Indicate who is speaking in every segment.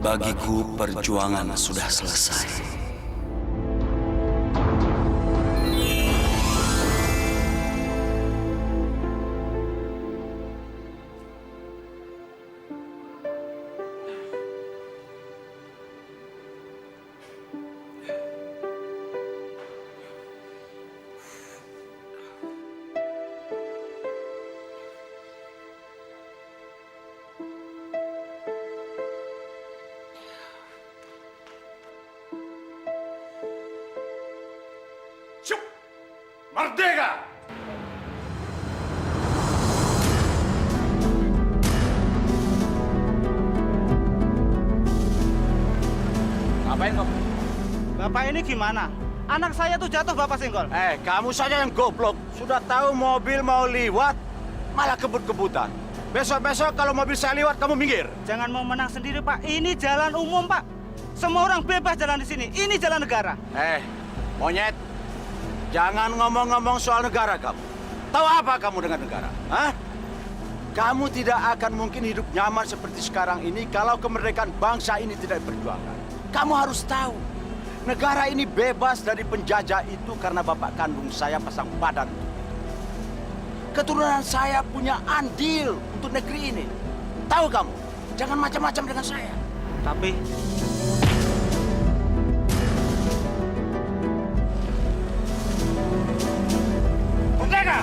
Speaker 1: Bagiku perjuangan sudah selesai.
Speaker 2: Syuk! Merdeka!
Speaker 3: Ngapain kamu?
Speaker 4: Bapak ini gimana? Anak saya tuh jatuh, Bapak Senggol.
Speaker 3: Kamu saja yang goblok. Sudah tahu mobil mau lewat, malah kebut-kebutan. Besok-besok kalau mobil saya lewat, kamu minggir.
Speaker 4: Jangan mau menang sendiri, Pak. Ini jalan umum, Pak. Semua orang bebas jalan di sini. Ini jalan negara.
Speaker 3: Monyet. Jangan ngomong-ngomong soal negara kamu. Tahu apa kamu dengan negara? Hah? Kamu tidak akan mungkin hidup nyaman seperti sekarang ini kalau kemerdekaan bangsa ini tidak diperjuangkan. Kamu harus tahu, negara ini bebas dari penjajah itu karena bapak kandung saya pasang badan. Keturunan saya punya andil untuk negeri ini. Tahu kamu? Jangan macam-macam dengan saya.
Speaker 4: Tapi
Speaker 3: Merdeka!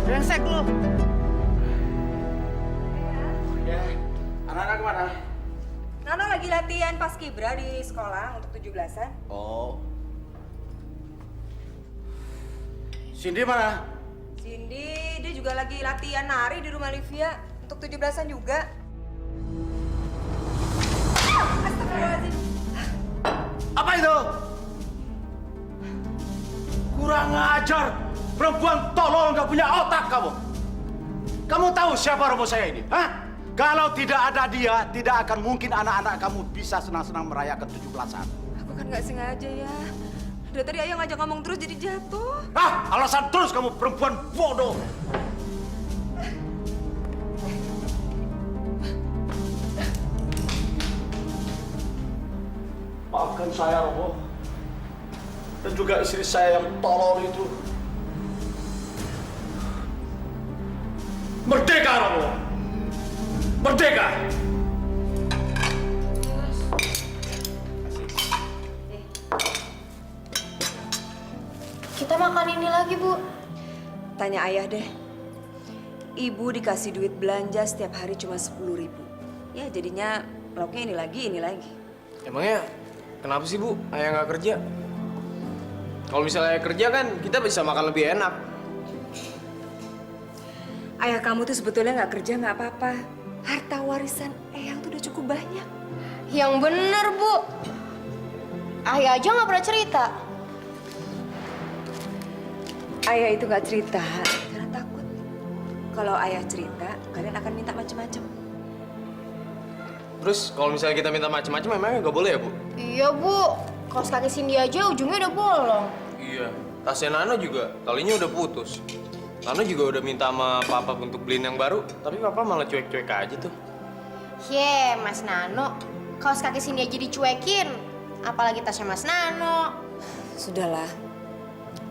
Speaker 4: brengsek lu.
Speaker 3: Anak-anak kemana?
Speaker 5: Nano lagi latihan paskibra di sekolah untuk 17-an.
Speaker 3: Oh. Cindy mana?
Speaker 5: Cindy, dia juga lagi latihan nari di rumah Livia untuk 17-an juga. Astagfirullahaladzim.
Speaker 3: Apa itu? Kurang ajar. Perempuan tolol nggak punya otak kamu. Kamu tahu siapa romo saya ini? Hah? Kalau tidak ada dia, tidak akan mungkin anak-anak kamu bisa senang-senang merayakan 17-an.
Speaker 5: Aku kan nggak sengaja ya. Dari tadi ayah ngajak ngomong terus jadi jatuh.
Speaker 3: Alasan terus kamu perempuan bodoh. Maafkan saya, Romo. Dan juga istri saya yang tolol itu. Merdeka, Romo! Merdeka!
Speaker 6: Kita makan ini lagi, Bu.
Speaker 5: Tanya ayah deh. Ibu dikasih duit belanja setiap hari cuma 10.000. Ya jadinya lauknya ini lagi.
Speaker 7: Emangnya kenapa sih, Bu? Ayah nggak kerja? Kalau misalnya ayah kerja kan kita bisa makan lebih enak.
Speaker 5: Ayah kamu tuh sebetulnya nggak kerja nggak apa-apa. Harta warisan Eyang tuh udah cukup banyak.
Speaker 6: Yang bener, Bu. Ayah aja nggak pernah cerita.
Speaker 5: Ayah itu nggak cerita karena takut. Kalau ayah cerita, kalian akan minta macam-macam.
Speaker 7: Terus kalau misalnya kita minta macam-macam, emangnya nggak boleh ya, Bu?
Speaker 6: Iya, Bu. Kaos kaki Cindy aja ujungnya udah bolong.
Speaker 7: Iya. Tasnya Nano juga talinya udah putus. Nano juga udah minta sama Papa untuk beliin yang baru, tapi Papa malah cuek-cuek aja tuh.
Speaker 6: Mas Nano. Kaos kaki Cindy aja dicuekin. Apalagi tasnya Mas Nano.
Speaker 5: Sudahlah,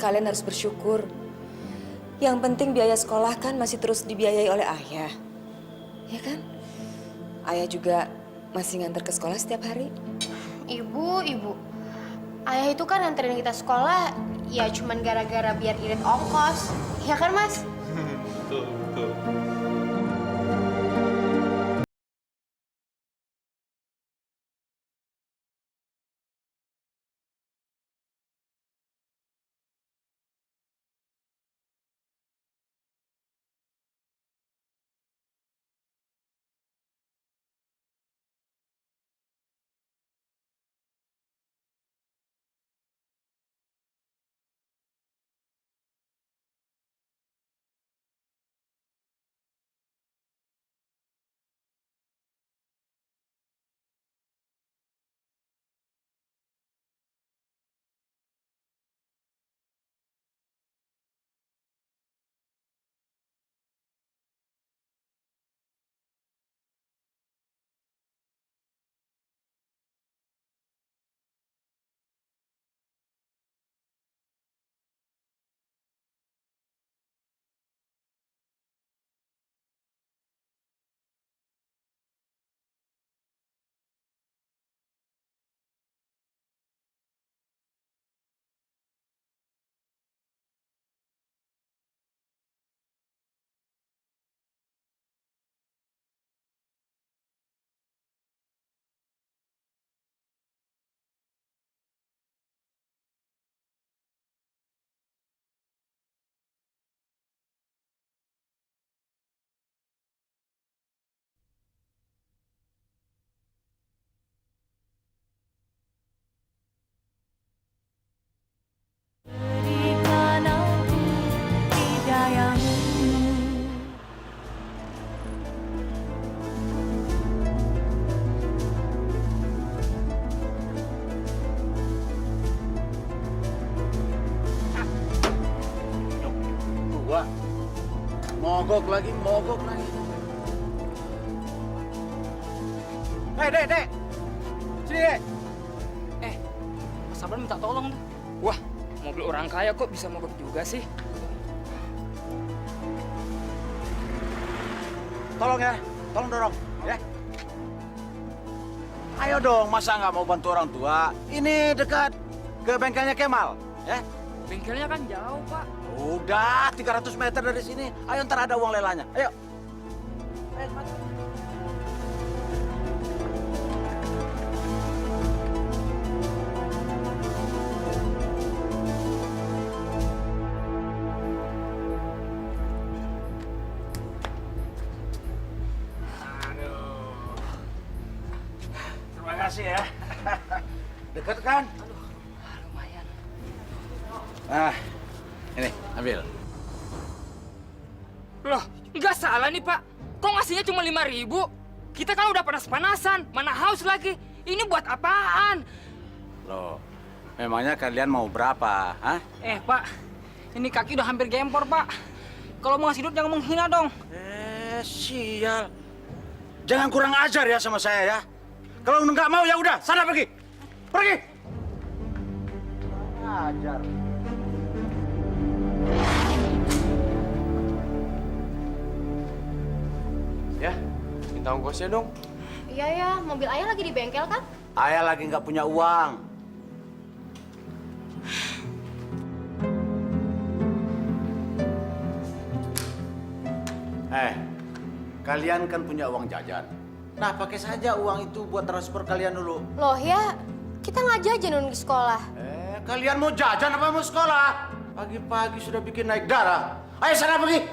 Speaker 5: kalian harus bersyukur. Yang penting biaya sekolah kan masih terus dibiayai oleh ayah. Ya kan? Ayah juga masih nganter ke sekolah setiap hari.
Speaker 6: Ibu. Ayah itu kan nganterin kita sekolah ya cuman gara-gara biar irit ongkos. Ya kan, Mas?
Speaker 7: Betul.
Speaker 3: mogok lagi. Hei, Dek. Sini, Dek.
Speaker 8: Mas Sabran minta tolong tuh. Wah, mobil orang kaya kok bisa mogok juga sih?
Speaker 3: Tolong ya, tolong dorong, ya. Ayo dong, masa nggak mau bantu orang tua? Ini dekat ke bengkelnya Kemal, ya.
Speaker 8: Bengkelnya kan jauh, Pak.
Speaker 3: Udah, 300 meter dari sini. Ayo, ntar ada uang lelanya. Ayo. Terima kasih ya. Dekat kan?
Speaker 8: Lumayan.
Speaker 3: Ini, ambil.
Speaker 8: Loh, nggak salah nih, Pak. Kok ngasihnya cuma 5.000? Kita kan udah panas-panasan, mana haus lagi. Ini buat apaan?
Speaker 3: Loh, memangnya kalian mau berapa, hah?
Speaker 8: Pak, ini kaki udah hampir gempor, Pak. Kalau mau ngasih duit jangan menghina dong.
Speaker 3: Sial. Jangan kurang ajar ya sama saya ya. Kalau nggak mau ya udah, sana pergi. Pergi. Kurang ajar.
Speaker 7: Ya, minta ongkosnya dong.
Speaker 6: Iya ya, mobil ayah lagi di bengkel kan?
Speaker 3: Ayah lagi nggak punya uang. Kalian kan punya uang jajan. Nah, pakai saja uang itu buat transfer kalian dulu.
Speaker 6: Loh ya, kita nggak jajan di sekolah.
Speaker 3: Kalian mau jajan apa mau sekolah? Pagi-pagi sudah bikin naik darah. Ayo sana pergi.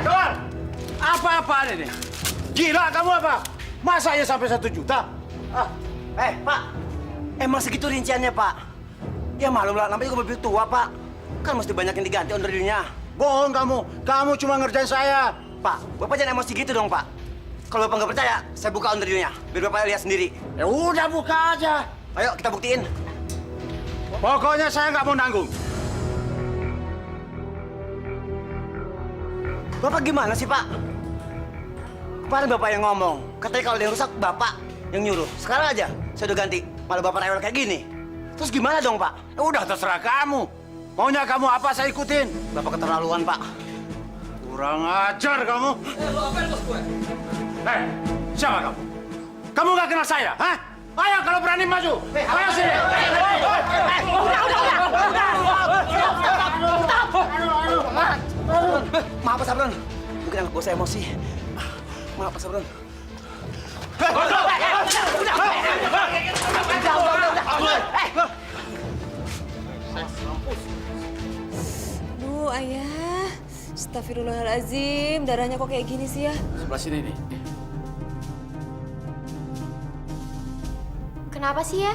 Speaker 3: Kawan! Apa-apaan ini? Gila kamu apa? Masa ya sampai 1 juta?
Speaker 9: Pak. Emang segitu rinciannya, Pak. Ya maklum lah, namanya juga mobil tua, Pak. Kan mesti banyak yang diganti onderdilnya.
Speaker 3: Bohong kamu. Kamu cuma ngerjain saya.
Speaker 9: Pak, Bapak jangan emosi gitu dong, Pak. Kalau Bapak nggak percaya, saya buka onderdilnya. Biar Bapak lihat sendiri.
Speaker 3: Ya udah buka aja.
Speaker 9: Ayo, kita buktiin.
Speaker 3: Pokoknya saya nggak mau nanggung.
Speaker 9: Bapak gimana sih, Pak? Kemarin Bapak yang ngomong. Katanya kalau ada yang rusak, Bapak yang nyuruh. Sekarang aja, saya udah ganti. Malah Bapak rewel kayak gini. Terus gimana dong, Pak?
Speaker 3: Ya udah terserah kamu. Maunya kamu apa saya ikutin.
Speaker 9: Bapak keterlaluan, Pak.
Speaker 3: Kurang ajar kamu.
Speaker 8: Lo apa bos gue?
Speaker 3: Siapa kamu? Kamu nggak kenal saya, hah? Ayo kalau berani maju. Ayo sini.
Speaker 9: Maaf, Pak Sabron. Mungkin anak bos saya emosi. Maaf, Pak Sabron.
Speaker 5: Duh, Ayah. Astagfirullahaladzim, darahnya kok kayak gini sih ya?
Speaker 3: Sebelah sini nih.
Speaker 6: Kenapa sih ya?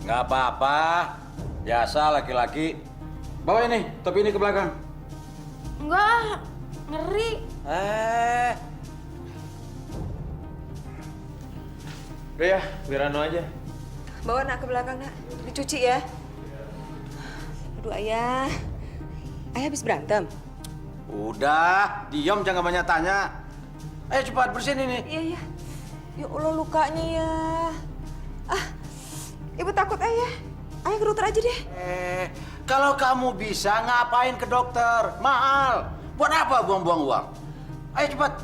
Speaker 3: Nggak apa-apa. Biasa laki-laki. Bawa ini, topi ini ke belakang.
Speaker 6: Enggak, ngeri.
Speaker 7: Udah ya, biar Ano aja.
Speaker 5: Bawa nak ke belakang, nak. Dicuci ya. Aduh, Ayah. Ayah habis berantem?
Speaker 3: Udah, diam jangan banyak tanya. Ayo cepat bersihin ini.
Speaker 5: Iya, iya. Ya Allah, lukanya ya. Ibu takut, Ayah. Ayah ke dokter aja deh.
Speaker 3: Kalau kamu bisa, ngapain ke dokter? Mahal. Buat apa buang-buang uang? Ayo cepat.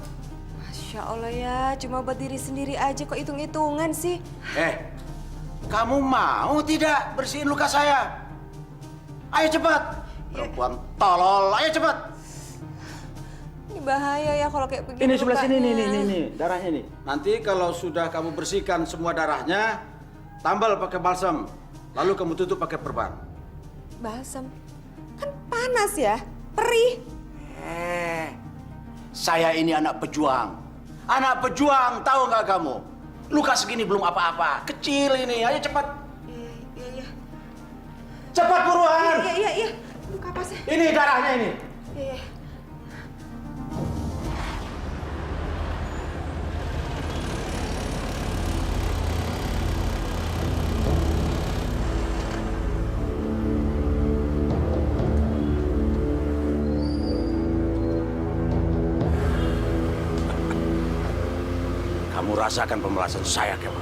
Speaker 5: Masya Allah ya, cuma buat diri sendiri aja kok hitung-hitungan sih.
Speaker 3: Kamu mau tidak bersihin luka saya? Ayo cepat. Perempuan tolol, ayo cepat.
Speaker 5: Ini bahaya ya kalau kayak begini.
Speaker 3: Ini sebelah sini,
Speaker 5: lukanya.
Speaker 3: nih, darahnya nih. Nanti kalau sudah kamu bersihkan semua darahnya, tambal pakai balsam. Lalu kamu tutup pakai perban.
Speaker 5: Balsam? Kan panas ya, perih.
Speaker 3: Saya ini anak pejuang. Anak pejuang, tahu nggak kamu? Luka segini belum apa-apa. Kecil ini, ayo cepat.
Speaker 5: Iya.
Speaker 3: Cepat buruan.
Speaker 5: Iya. Luka apa sih?
Speaker 3: Ini darahnya ini.
Speaker 5: Iya.
Speaker 3: Kamu rasakan pemerasan saya, Kemal.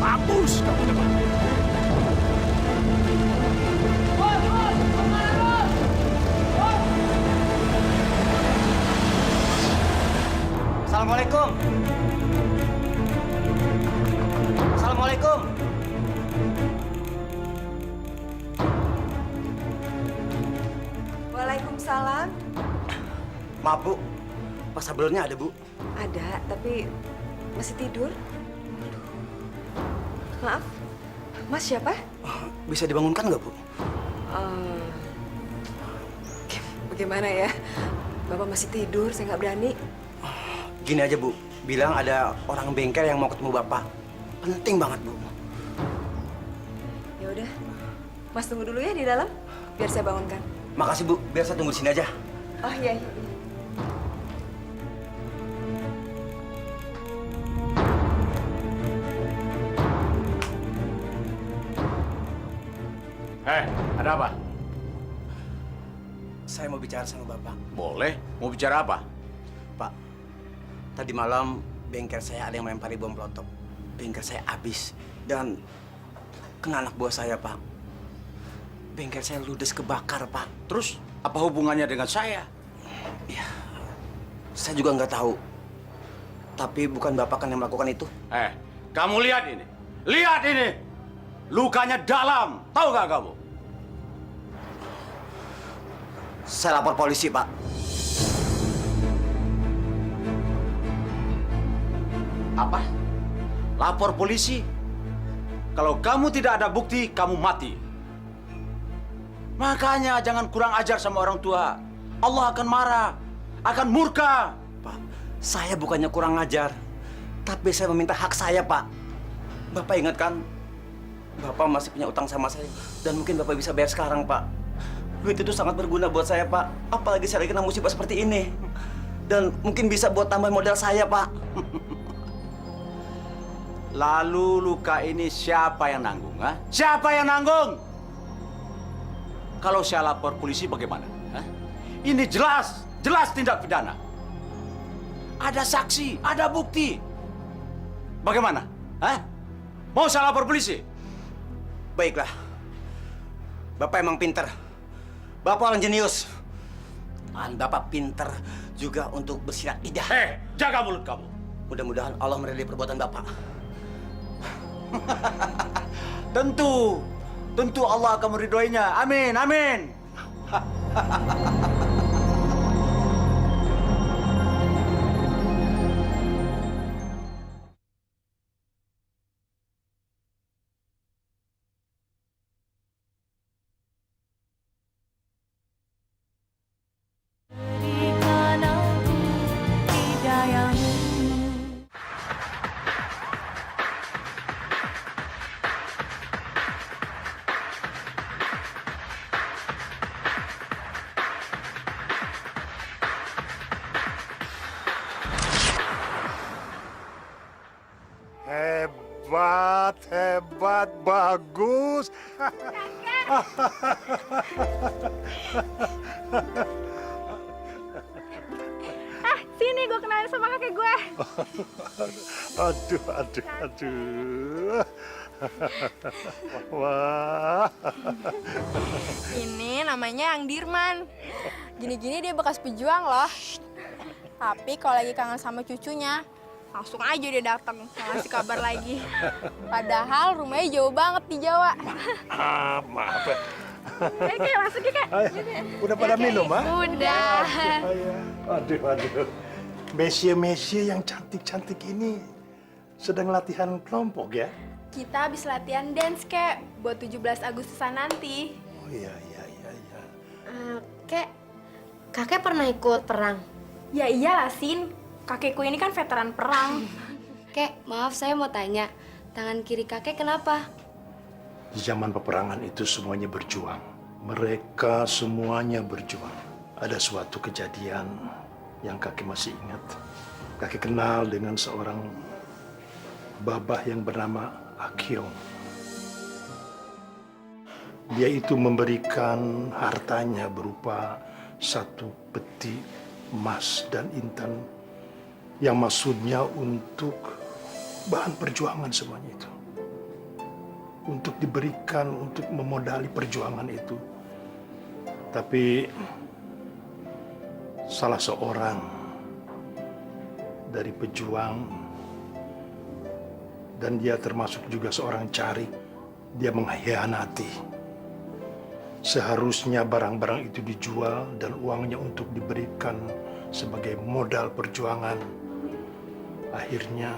Speaker 3: Mampus kamu, Kemal.
Speaker 9: Assalamualaikum. Assalamualaikum.
Speaker 5: Waalaikumsalam.
Speaker 9: Maaf, Bu. Pak Sabrulnya ada, Bu.
Speaker 5: Ada, tapi masih tidur. Maaf, Mas siapa?
Speaker 9: Bisa dibangunkan nggak, Bu?
Speaker 5: Eh, bagaimana ya? Bapak masih tidur, saya nggak berani.
Speaker 9: Gini aja, Bu. Bilang ada orang bengkel yang mau ketemu Bapak. Penting banget, Bu.
Speaker 5: Ya udah, Mas tunggu dulu ya di dalam, biar saya bangunkan.
Speaker 9: Makasih, Bu. Biar saya tunggu di sini aja.
Speaker 5: Oh iya, iya.
Speaker 3: Ada apa?
Speaker 9: Saya mau bicara sama Bapak.
Speaker 3: Boleh. Mau bicara apa?
Speaker 9: Pak, tadi malam bengkel saya ada yang melempari bom peletok. Bengkel saya habis dan kena anak buah saya, Pak. Bengkel saya ludes kebakar, Pak.
Speaker 3: Terus, apa hubungannya dengan saya?
Speaker 9: Ya, saya juga nggak tahu. Tapi bukan Bapak kan yang melakukan itu?
Speaker 3: Kamu lihat ini. Lihat ini. Lukanya dalam. Tahu nggak kamu?
Speaker 9: Saya lapor polisi, Pak.
Speaker 3: Apa? Lapor polisi? Kalau kamu tidak ada bukti, kamu mati. Makanya jangan kurang ajar sama orang tua. Allah akan marah, akan murka.
Speaker 9: Pak, saya bukannya kurang ajar. Tapi saya meminta hak saya, Pak. Bapak ingat kan? Bapak masih punya utang sama saya. Dan mungkin Bapak bisa bayar sekarang, Pak. Duit itu sangat berguna buat saya, Pak. Apalagi saya lagi kena musibah seperti ini. Dan mungkin bisa buat tambah modal saya, Pak.
Speaker 3: Lalu luka ini siapa yang nanggung? Ha? Siapa yang nanggung? Kalau saya lapor polisi bagaimana? Ha? Ini jelas tindak pidana. Ada saksi, ada bukti. Bagaimana? Ha? Mau saya lapor polisi?
Speaker 9: Baiklah. Bapak emang pinter. Bapak orang jenius. Dan Bapak pinter juga untuk bersilat lidah.
Speaker 3: Jaga mulut kamu.
Speaker 9: Mudah-mudahan Allah meridai perbuatan Bapak.
Speaker 3: Tentu Allah akan meridhoinya. Amin, amin.
Speaker 2: Hebat, bagus.
Speaker 6: Sini gue kenalin sama kakek gue.
Speaker 2: Aduh. Wah.
Speaker 6: Ini namanya Yang Dirman. Gini-gini dia bekas pejuang loh. Tapi kalau lagi kangen sama cucunya, langsung aja dia datang ngasih kabar lagi. Padahal rumahnya jauh banget di Jawa.
Speaker 2: Maaf.
Speaker 6: Kek, masuk ya, Kak.
Speaker 2: Udah pada minum, ah?
Speaker 6: Udah.
Speaker 2: Aduh. Mesia yang cantik-cantik ini sedang latihan kelompok ya?
Speaker 6: Kita habis latihan dance, Kek, buat 17 Agustusan nanti.
Speaker 2: Oh iya.
Speaker 10: Kek, kakek pernah ikut perang?
Speaker 6: Ya iyalah, Sin. Kakekku ini kan veteran perang.
Speaker 10: Kek, maaf saya mau tanya, tangan kiri kakek kenapa?
Speaker 2: Di zaman peperangan itu semuanya berjuang. Mereka semuanya berjuang. Ada suatu kejadian yang kakek masih ingat. Kakek kenal dengan seorang babah yang bernama Akyong. Dia itu memberikan hartanya berupa 1 peti emas dan intan yang maksudnya untuk bahan perjuangan semuanya itu. Untuk diberikan untuk memodali perjuangan itu. Tapi salah seorang dari pejuang dan dia termasuk juga seorang cari, dia mengkhianati. Seharusnya barang-barang itu dijual dan uangnya untuk diberikan sebagai modal perjuangan. Akhirnya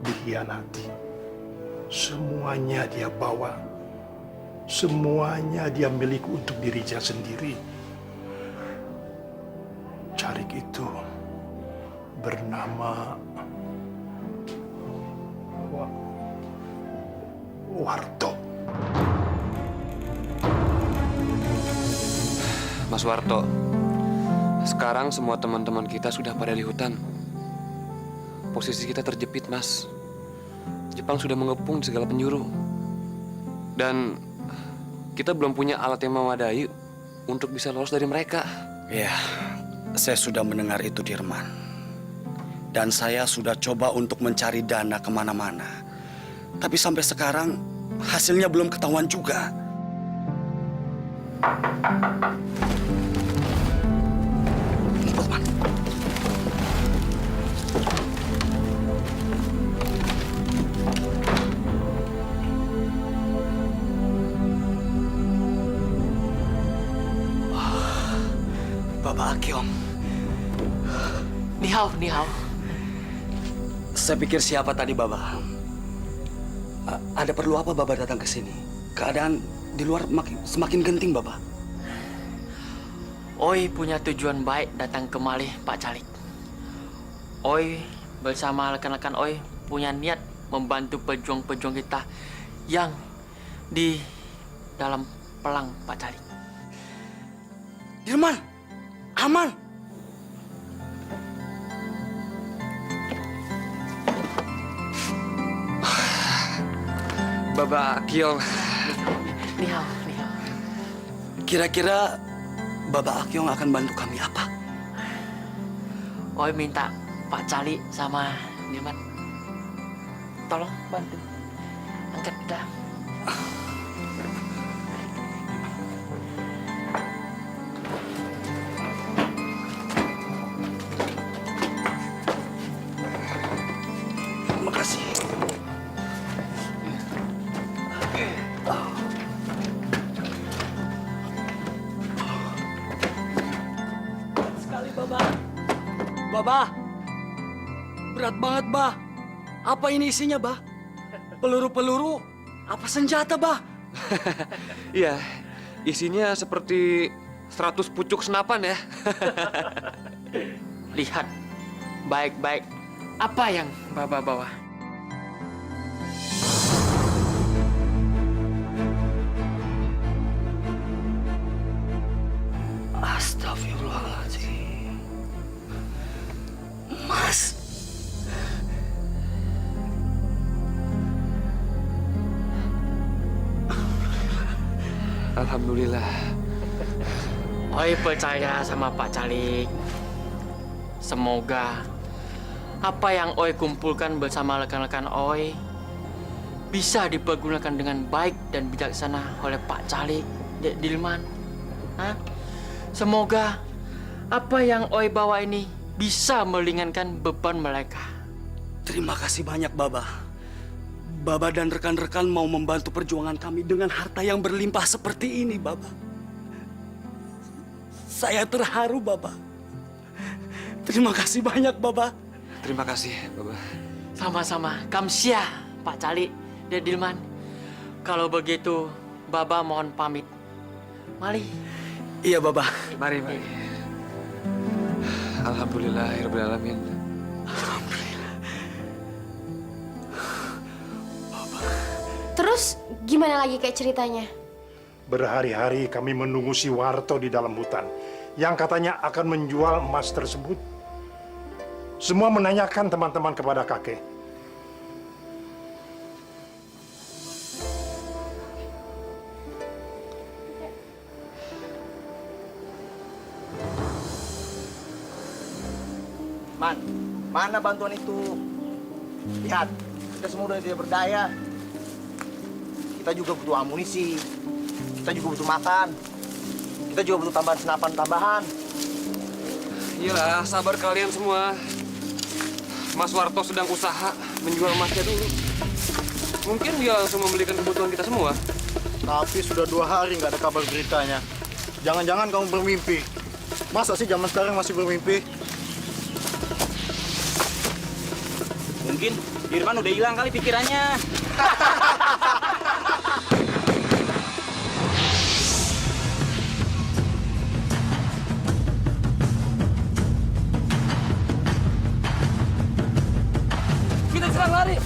Speaker 2: dikhianati. Semuanya dia bawa. Semuanya dia milik untuk dirinya sendiri. Carik itu bernama Warto.
Speaker 11: Mas Warto, sekarang semua teman-teman kita sudah pada di hutan. Posisi kita terjepit, Mas. Jepang sudah mengepung di segala penjuru. Dan kita belum punya alat yang memadai untuk bisa lolos dari mereka.
Speaker 1: Ya, saya sudah mendengar itu, Dirman. Dan saya sudah coba untuk mencari dana kemana-mana. Tapi sampai sekarang hasilnya belum ketahuan juga. Teman. Bapak Akyong.
Speaker 8: Ni hao.
Speaker 1: Saya pikir siapa tadi, Baba? Ada perlu apa Baba datang ke sini? Keadaan di luar semakin genting, Baba.
Speaker 8: Oi punya tujuan baik datang kemari, Pak Calik. Oi bersama rekan-rekan Oi punya niat membantu pejuang-pejuang kita yang di dalam perang, Pak Calik.
Speaker 1: Dirman, aman.
Speaker 11: Baba Akyong.
Speaker 8: Ni hao.
Speaker 1: Kira-kira Baba Akyong akan bantu kami apa?
Speaker 8: Oi minta Pak Calik sama Dirman tolong bantu angkat dah.
Speaker 1: Terima kasih.
Speaker 9: Sekali, Baba, berat banget, Bah. Apa ini isinya, Bah? Peluru-peluru? Apa senjata, Bah?
Speaker 11: Iya, isinya seperti 100 pucuk senapan ya.
Speaker 8: Lihat baik-baik apa yang Baba bawa.
Speaker 1: Astagfirullahaladzim. Mas.
Speaker 11: Alhamdulillah.
Speaker 8: Oi percaya sama Pak Calik. Semoga apa yang Oi kumpulkan bersama rekan-rekan Oi bisa dipergunakan dengan baik dan bijaksana oleh Pak Calik, Dek Dirman. Hah? Semoga apa yang Oi bawa ini bisa meringankan beban mereka.
Speaker 1: Terima kasih banyak, Baba. Baba dan rekan-rekan mau membantu perjuangan kami dengan harta yang berlimpah seperti ini, Baba. Saya terharu, Baba. Terima kasih banyak, Baba.
Speaker 11: Terima kasih, Baba.
Speaker 8: Sama-sama. Kamsia, Pak Cali, Dek Dilman. Kalau begitu, Baba mohon pamit. Mari.
Speaker 1: Iya, Baba.
Speaker 11: Mari, mari. Alhamdulillahirrahmanirrahim.
Speaker 10: Terus gimana lagi kayak ceritanya?
Speaker 2: Berhari-hari kami menunggu si Warto di dalam hutan yang katanya akan menjual emas tersebut. Semua menanyakan teman-teman kepada kakek.
Speaker 9: Man, mana bantuan itu? Lihat, kita semua udah tidak berdaya. Kita juga butuh amunisi. Kita juga butuh makan. Kita juga butuh tambahan senapan tambahan.
Speaker 11: Iyalah, sabar kalian semua. Mas Warto sedang usaha menjual emasnya dulu. Mungkin dia langsung membelikan kebutuhan kita semua.
Speaker 3: Tapi sudah 2 hari nggak ada kabar beritanya. Jangan-jangan kamu bermimpi. Masa sih zaman sekarang masih bermimpi?
Speaker 9: Mungkin Dirman udah hilang kali pikirannya.
Speaker 8: Kita serang lari.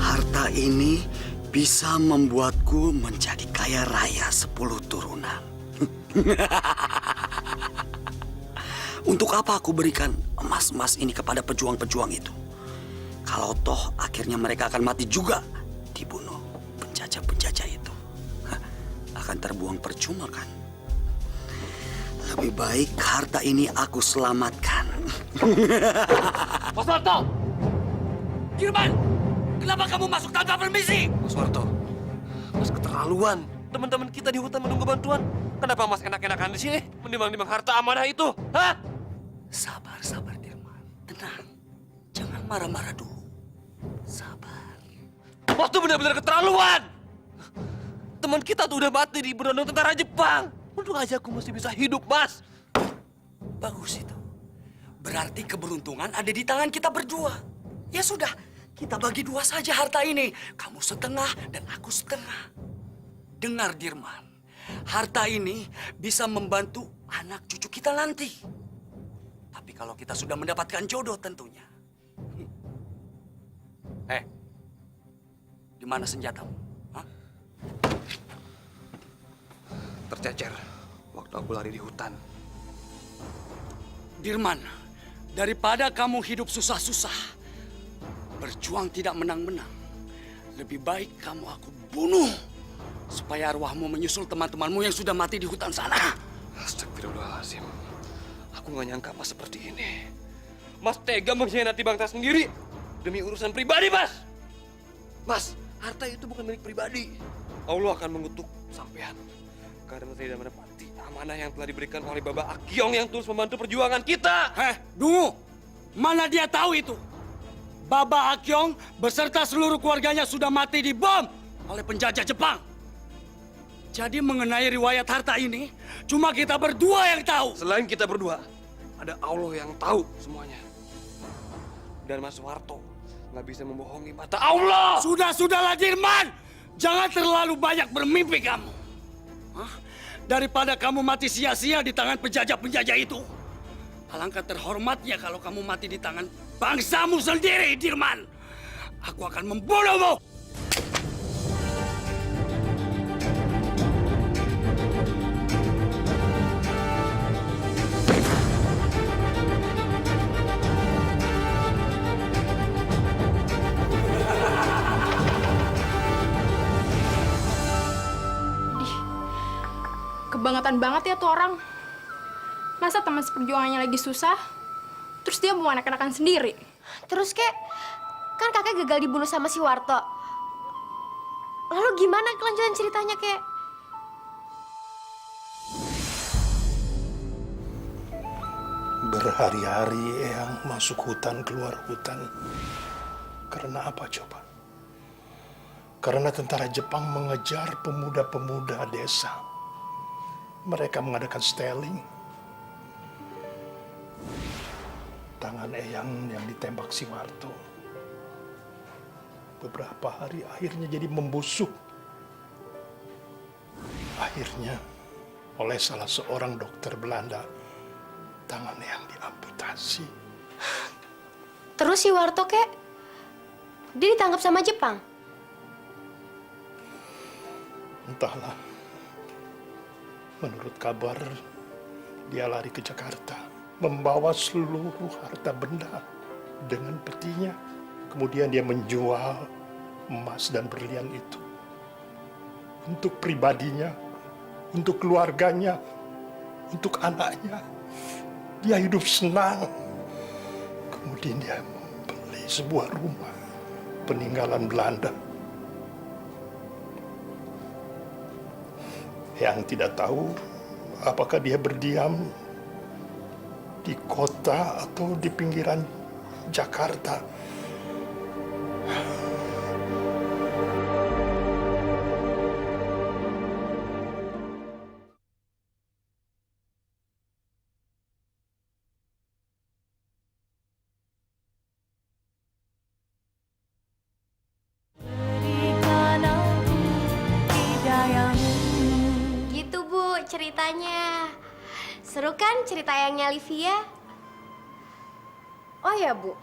Speaker 1: Harta ini bisa membuatku menjadi kaya raya 10 turunan. Untuk apa aku berikan emas-emas ini kepada pejuang-pejuang itu? Kalau toh akhirnya mereka akan mati juga dibunuh penjajah-penjajah itu. Akan terbuang percuma kan? Lebih baik harta ini aku selamatkan.
Speaker 8: Mas Warto! Dirman! Kenapa kamu masuk tanpa permisi?
Speaker 11: Mas Warto, Mas keterlaluan. Teman-teman kita di hutan menunggu bantuan. Kenapa Mas enak-enakan di sini? Menimbang-nimbang harta amanah itu, hah?
Speaker 1: Sabar, sabar Dirman. Tenang. Jangan marah-marah dulu. Sabar.
Speaker 11: Mas tuh benar-benar keterlaluan. Teman kita tuh udah mati di berondong tentara Jepang. Untung aja aku masih bisa hidup, Mas.
Speaker 1: Bagus itu. Berarti keberuntungan ada di tangan kita berdua. Ya sudah, kita bagi 2 saja harta ini. Kamu setengah dan aku setengah. Dengar Dirman, harta ini bisa membantu anak cucu kita nanti. Tapi kalau kita sudah mendapatkan jodoh tentunya. Di mana senjatamu? Hah?
Speaker 11: Tercecer waktu aku lari di hutan.
Speaker 1: Dirman, daripada kamu hidup susah-susah, berjuang tidak menang-menang, lebih baik kamu aku bunuh supaya arwahmu menyusul teman-temanmu yang sudah mati di hutan sana.
Speaker 11: Astagfirullahaladzim. Aku nggak nyangka Mas seperti ini. Mas tega mengkhianati bangsa sendiri demi urusan pribadi, Mas. Mas, harta itu bukan milik pribadi. Allah akan mengutuk sampean karena tidak menepati amanah yang telah diberikan oleh Baba Akyong yang terus membantu perjuangan kita.
Speaker 1: Dungu, mana dia tahu itu? Baba Akyong beserta seluruh keluarganya sudah mati dibom oleh penjajah Jepang. Jadi mengenai riwayat harta ini, cuma kita berdua yang tahu.
Speaker 11: Selain kita berdua, ada Allah yang tahu semuanya. Dan Mas Warto nggak bisa membohongi mata Allah.
Speaker 1: Sudahlah Dirman, jangan terlalu banyak bermimpi kamu. Hah? Daripada kamu mati sia-sia di tangan penjajah-penjajah itu, alangkah terhormatnya kalau kamu mati di tangan bangsamu sendiri, Dirman. Aku akan membunuhmu.
Speaker 6: Kebangetan banget ya tuh orang. Masa teman seperjuangannya lagi susah, terus dia mau anak-anakan sendiri.
Speaker 10: Terus kek, kan kakek gagal dibunuh sama si Warto. Lalu gimana kelanjutan ceritanya kek?
Speaker 2: Berhari-hari Eyang masuk hutan, keluar hutan. Karena apa coba? Karena tentara Jepang mengejar pemuda-pemuda desa. Mereka mengadakan stealing. Tangan Eyang yang ditembak si Warto. Beberapa hari akhirnya jadi membusuk. Akhirnya, oleh salah seorang dokter Belanda, tangan Eyang diamputasi.
Speaker 10: Terus si Warto, kek? Dia ditangkap sama Jepang?
Speaker 2: Entahlah. Menurut kabar, dia lari ke Jakarta, membawa seluruh harta benda dengan petinya. Kemudian dia menjual emas dan berlian itu untuk pribadinya, untuk keluarganya, untuk anaknya. Dia hidup senang. Kemudian dia membeli sebuah rumah peninggalan Belanda. Yang tidak tahu apakah dia berdiam di kota atau di pinggiran Jakarta.
Speaker 10: Gitu, Bu, ceritanya. Seru kan cerita Eyangnya Livia? Oh ya, Bu.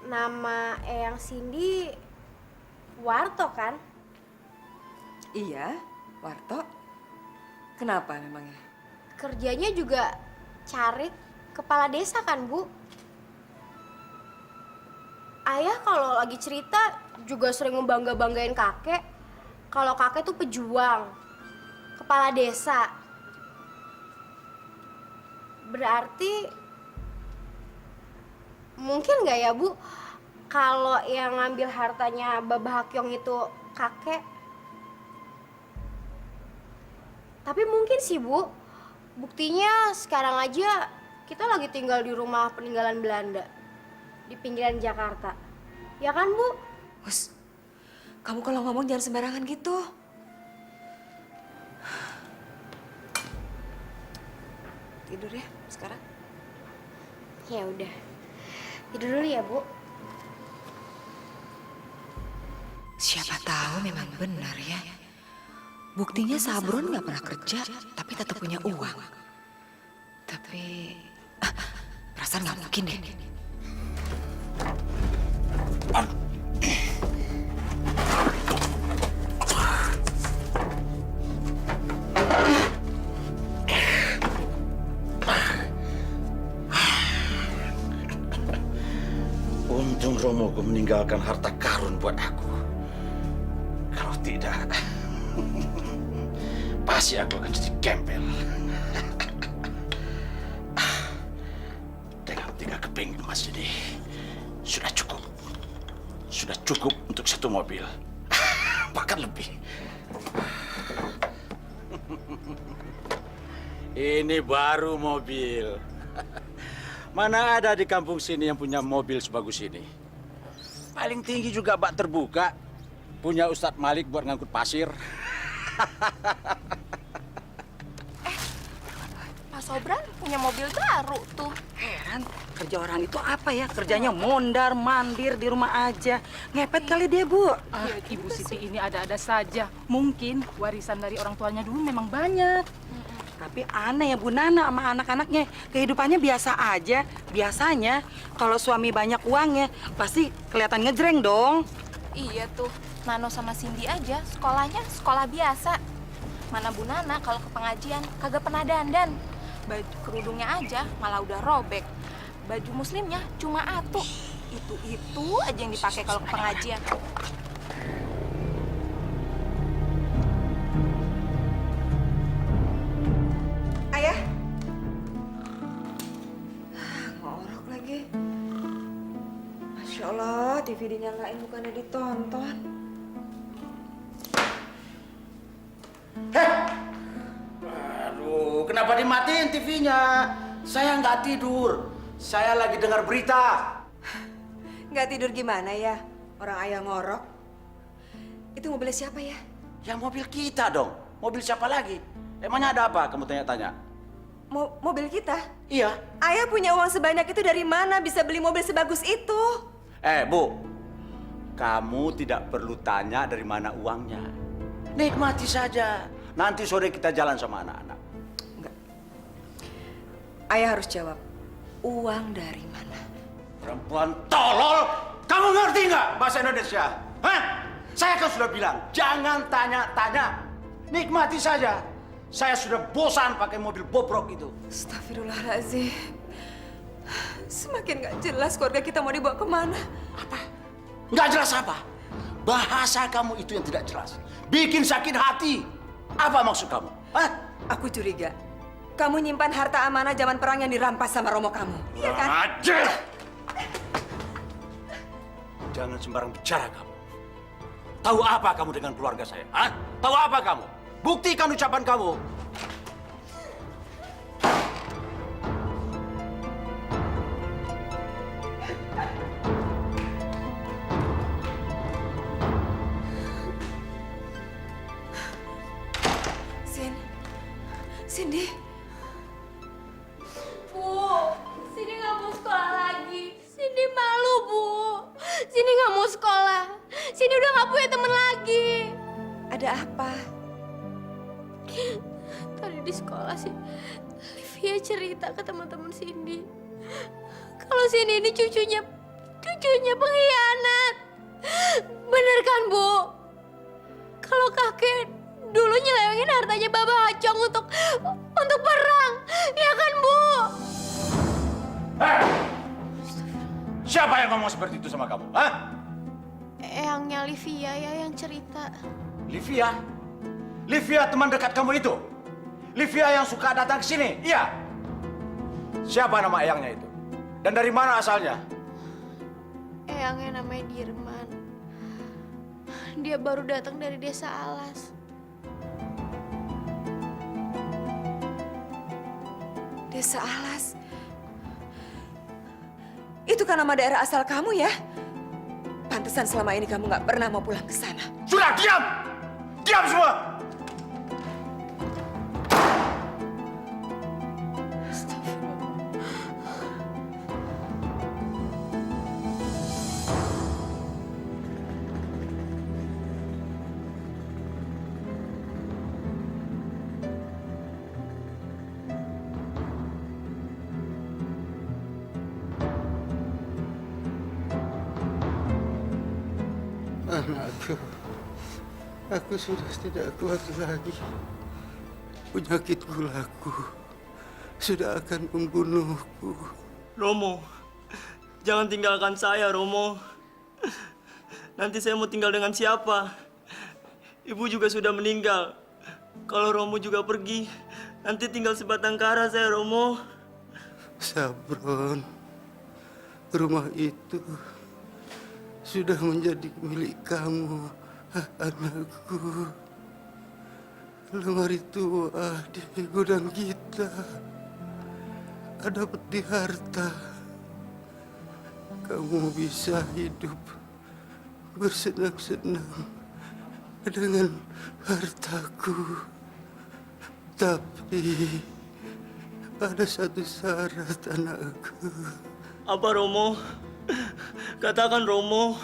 Speaker 10: Nama Eyang Cindy Warto kan?
Speaker 5: Iya, Warto. Kenapa memangnya?
Speaker 10: Kerjanya juga cari kepala desa kan, Bu? Ayah kalau lagi cerita juga sering membangga-banggain kakek. Kalau kakek tuh pejuang, kepala desa. Berarti mungkin nggak ya, Bu, kalau yang ngambil hartanya Babah Hakyong itu kakek? Tapi mungkin sih, Bu. Buktinya sekarang aja kita lagi tinggal di rumah peninggalan Belanda di pinggiran Jakarta. Ya kan, Bu?
Speaker 5: Hus, kamu kalau ngomong jangan sembarangan gitu. Tidur ya sekarang?
Speaker 10: Ya udah. Tidur dulu ya, Bu.
Speaker 5: Siapa tahu memang benar ya. Buktinya Sabrun nggak pernah kerja, tapi tetap punya uang. Tapi, perasaan nggak mungkin deh.
Speaker 3: Untung Romogo meninggalkan harta karun buat aku. Kalau tidak, pasti aku akan jadi gembel. Dengan 3 keping emas ini, sudah cukup. Sudah cukup untuk 1 mobil. Bahkan lebih. Ini baru mobil. Mana ada di kampung sini yang punya mobil sebagus ini. Paling tinggi juga bak terbuka. Punya Ustadz Malik buat ngangkut pasir.
Speaker 6: Mas Sobran punya mobil baru tuh.
Speaker 12: Heran, kerja orang itu apa ya? Kerjanya mondar mandir di rumah aja. Ngepet kali dia, Bu.
Speaker 13: Ibu Siti ini ada-ada saja. Mungkin warisan dari orang tuanya dulu memang banyak.
Speaker 12: Tapi aneh ya Bu Nana sama anak-anaknya. Kehidupannya biasa aja. Biasanya kalau suami banyak uangnya pasti kelihatan ngejreng dong.
Speaker 6: Iya tuh, Nano sama Cindy aja sekolahnya sekolah biasa. Mana Bu Nana kalau ke pengajian kagak pernah dandan. Baju kerudungnya aja malah udah robek. Baju muslimnya cuma atu. Itu aja yang dipakai kalau ke pengajian.
Speaker 5: Ayah. Ngorok lagi. Masya Allah, TV dinyalain bukannya ditonton.
Speaker 3: Aduh, kenapa dimatiin TV-nya? Saya nggak tidur. Saya lagi dengar berita.
Speaker 5: Nggak tidur gimana ya? Orang ayah ngorok. Itu mobilnya siapa ya?
Speaker 3: Ya mobil kita dong. Mobil siapa lagi? Emangnya ada apa kamu tanya-tanya?
Speaker 5: Mobil kita?
Speaker 3: Iya.
Speaker 5: Ayah punya uang sebanyak itu dari mana bisa beli mobil sebagus itu?
Speaker 3: Bu, kamu tidak perlu tanya dari mana uangnya. Nikmati saja. Nanti sore kita jalan sama anak-anak.
Speaker 5: Enggak. Ayah harus jawab. Uang dari mana?
Speaker 3: Perempuan tolol! Kamu ngerti nggak bahasa Indonesia? Hah? Saya kan sudah bilang, jangan tanya-tanya. Nikmati saja. Saya sudah bosan pakai mobil bobrok itu.
Speaker 5: Astagfirullahaladzim. Semakin nggak jelas keluarga kita mau dibawa kemana.
Speaker 3: Apa? Nggak jelas apa? Bahasa kamu itu yang tidak jelas. Bikin sakit hati. Apa maksud kamu? Hah?
Speaker 5: Aku curiga. Kamu nyimpan harta amanah zaman perang yang dirampas sama Romo kamu. Iya kan?
Speaker 3: Ajar! Jangan sembarang bicara kamu. Tahu apa kamu dengan keluarga saya? Hah? Tahu apa kamu? Buktikan ucapan kamu.
Speaker 5: Cindy.
Speaker 6: Bu, Cindy nggak mau sekolah lagi. Cindy malu, Bu. Cindy nggak mau sekolah. Cindy udah nggak punya teman lagi.
Speaker 5: Ada apa?
Speaker 6: Tadi di sekolah sih, Livia cerita ke teman-teman Cindy. Kalau Cindy ini cucunya pengkhianat. Bener kan, Bu? Kalau kakek dulu nyelewengin hartanya Baba Acong untuk perang, ya kan, Bu?
Speaker 3: Siapa yang ngomong seperti itu sama kamu? Hah?
Speaker 6: Eyangnya Livia ya yang cerita.
Speaker 3: Livia? Livia teman dekat kamu itu? Livia yang suka datang ke sini? Iya. Siapa nama eyangnya itu? Dan dari mana asalnya?
Speaker 6: Eyangnya namanya Dirman. Dia baru datang dari desa Alas.
Speaker 5: Desa Alas. Itu kan nama daerah asal kamu ya? Pantesan selama ini kamu nggak pernah mau pulang ke sana.
Speaker 3: Sudah, diam! Diam semua!
Speaker 14: Anakku, aku sudah tidak kuat lagi. Penyakit gulaku sudah akan membunuhku.
Speaker 8: Romo, jangan tinggalkan saya, Romo. Nanti saya mau tinggal dengan siapa? Ibu juga sudah meninggal. Kalau Romo juga pergi, nanti tinggal sebatang kara saya, Romo.
Speaker 14: Sabron, rumah itu sudah menjadi milik kamu, anakku. Lemari tua di gudang kita ada peti harta. Kamu bisa hidup bersenang-senang dengan hartaku. Tapi ada satu syarat, anakku.
Speaker 8: Apa, Romo? Katakan, Romo.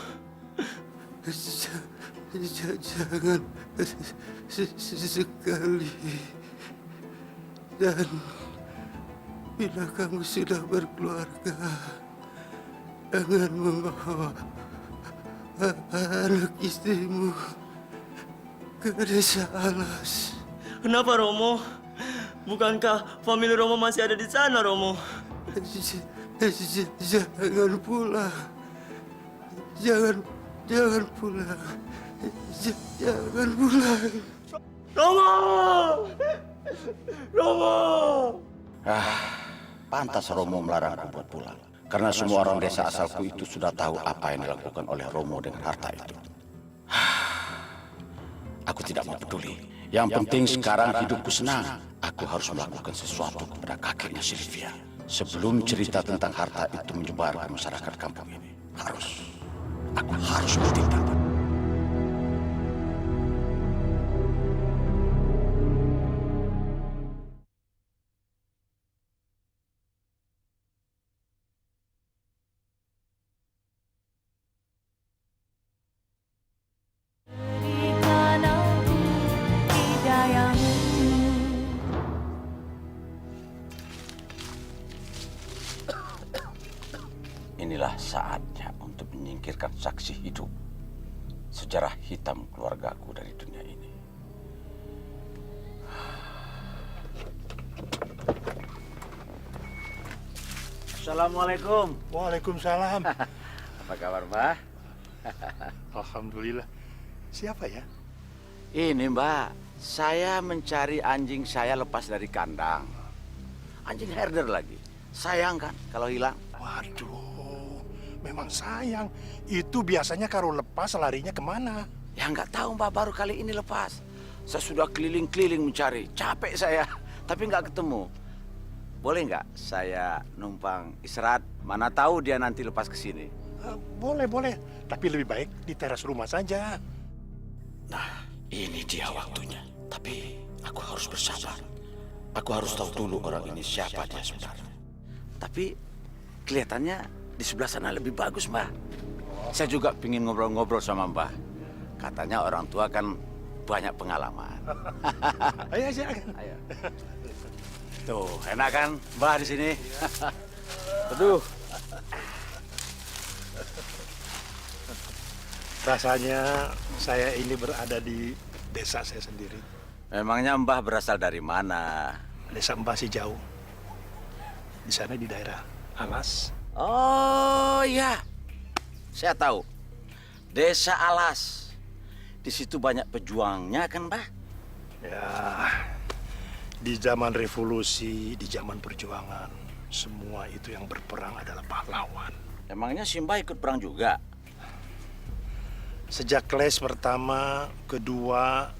Speaker 14: Jangan sekali. Dan bila kamu sudah berkeluarga, jangan membawa anak istrimu ke desa Alas.
Speaker 8: Kenapa, Romo? Bukankah famili Romo masih ada di sana, Romo?
Speaker 14: Jangan pulang. Jangan pulang. Jangan pulang.
Speaker 8: Romo! Romo!
Speaker 3: Pantas Romo melarangku buat pulang. Karena semua orang desa asalku itu sudah tahu apa yang dilakukan oleh Romo dengan harta itu. Aku tidak mau peduli. Yang penting sekarang hidupku senang. Aku harus melakukan sesuatu kepada kakeknya Sylvia. Sebelum cerita tentang harta itu menyebar ke masyarakat kampung ini. Aku harus bertindak. Assalamualaikum.
Speaker 2: Waalaikumsalam.
Speaker 3: Apa kabar, Mbah?
Speaker 2: Alhamdulillah. Siapa ya?
Speaker 3: Ini, Mbak. Saya mencari anjing saya lepas dari kandang. Anjing herder lagi. Sayang kan kalau hilang?
Speaker 2: Waduh, memang sayang. Itu biasanya kalau lepas larinya kemana?
Speaker 3: Ya nggak tahu, Mbak. Baru kali ini lepas. Saya sudah keliling-keliling mencari. Capek saya, tapi nggak ketemu. Boleh nggak saya numpang istirahat? Mana tahu dia nanti lepas ke sini.
Speaker 2: Boleh, boleh. Tapi lebih baik di teras rumah saja.
Speaker 3: Nah, ini dia waktunya. Tapi aku harus bersabar. Aku harus tahu dulu orang ini siapa dia sebenarnya. Tapi kelihatannya di sebelah sana lebih bagus, Mbak. Saya juga ingin ngobrol-ngobrol sama Mbak. Katanya orang tua kan banyak pengalaman.
Speaker 2: Ayo, silakan.
Speaker 3: Ayo. Tuh, enak kan Mbak di sini? Aduh.
Speaker 2: Rasanya saya ini berada di desa saya sendiri.
Speaker 3: Memangnya Mbah berasal dari mana?
Speaker 2: Desa Mbah sih jauh. Di sana di daerah Alas.
Speaker 3: Oh iya, saya tahu. Desa Alas. Di situ banyak pejuangnya kan, Mbah?
Speaker 2: Ya, di zaman revolusi, di zaman perjuangan, semua itu yang berperang adalah pahlawan.
Speaker 3: Emangnya Simba ikut perang juga?
Speaker 2: Sejak kelas pertama, kedua,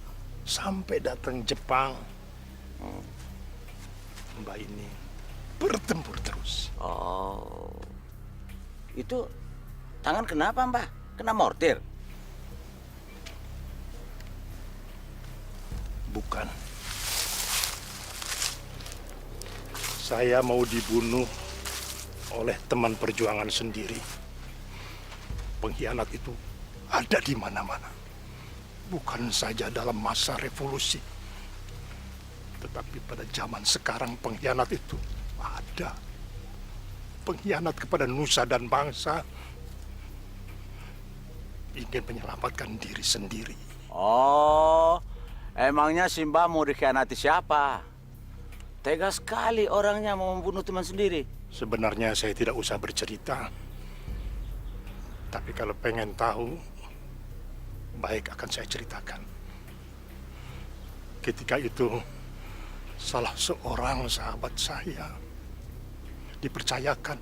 Speaker 2: sampai datang Jepang, Mbak ini bertempur terus.
Speaker 3: Oh, itu tangan kenapa, Mbah? Kena mortir?
Speaker 2: Bukan. Saya mau dibunuh oleh teman perjuangan sendiri. Pengkhianat itu ada di mana-mana. Bukan saja dalam masa revolusi. Tetapi pada zaman sekarang pengkhianat itu ada. Pengkhianat kepada nusa dan bangsa. Ingin menyelamatkan diri sendiri.
Speaker 3: Oh, emangnya Simba mau dikhianati siapa? Tega sekali orangnya mau membunuh teman sendiri.
Speaker 2: Sebenarnya saya tidak usah bercerita. Tapi kalau pengen tahu, baik akan saya ceritakan. Ketika itu, salah seorang sahabat saya dipercayakan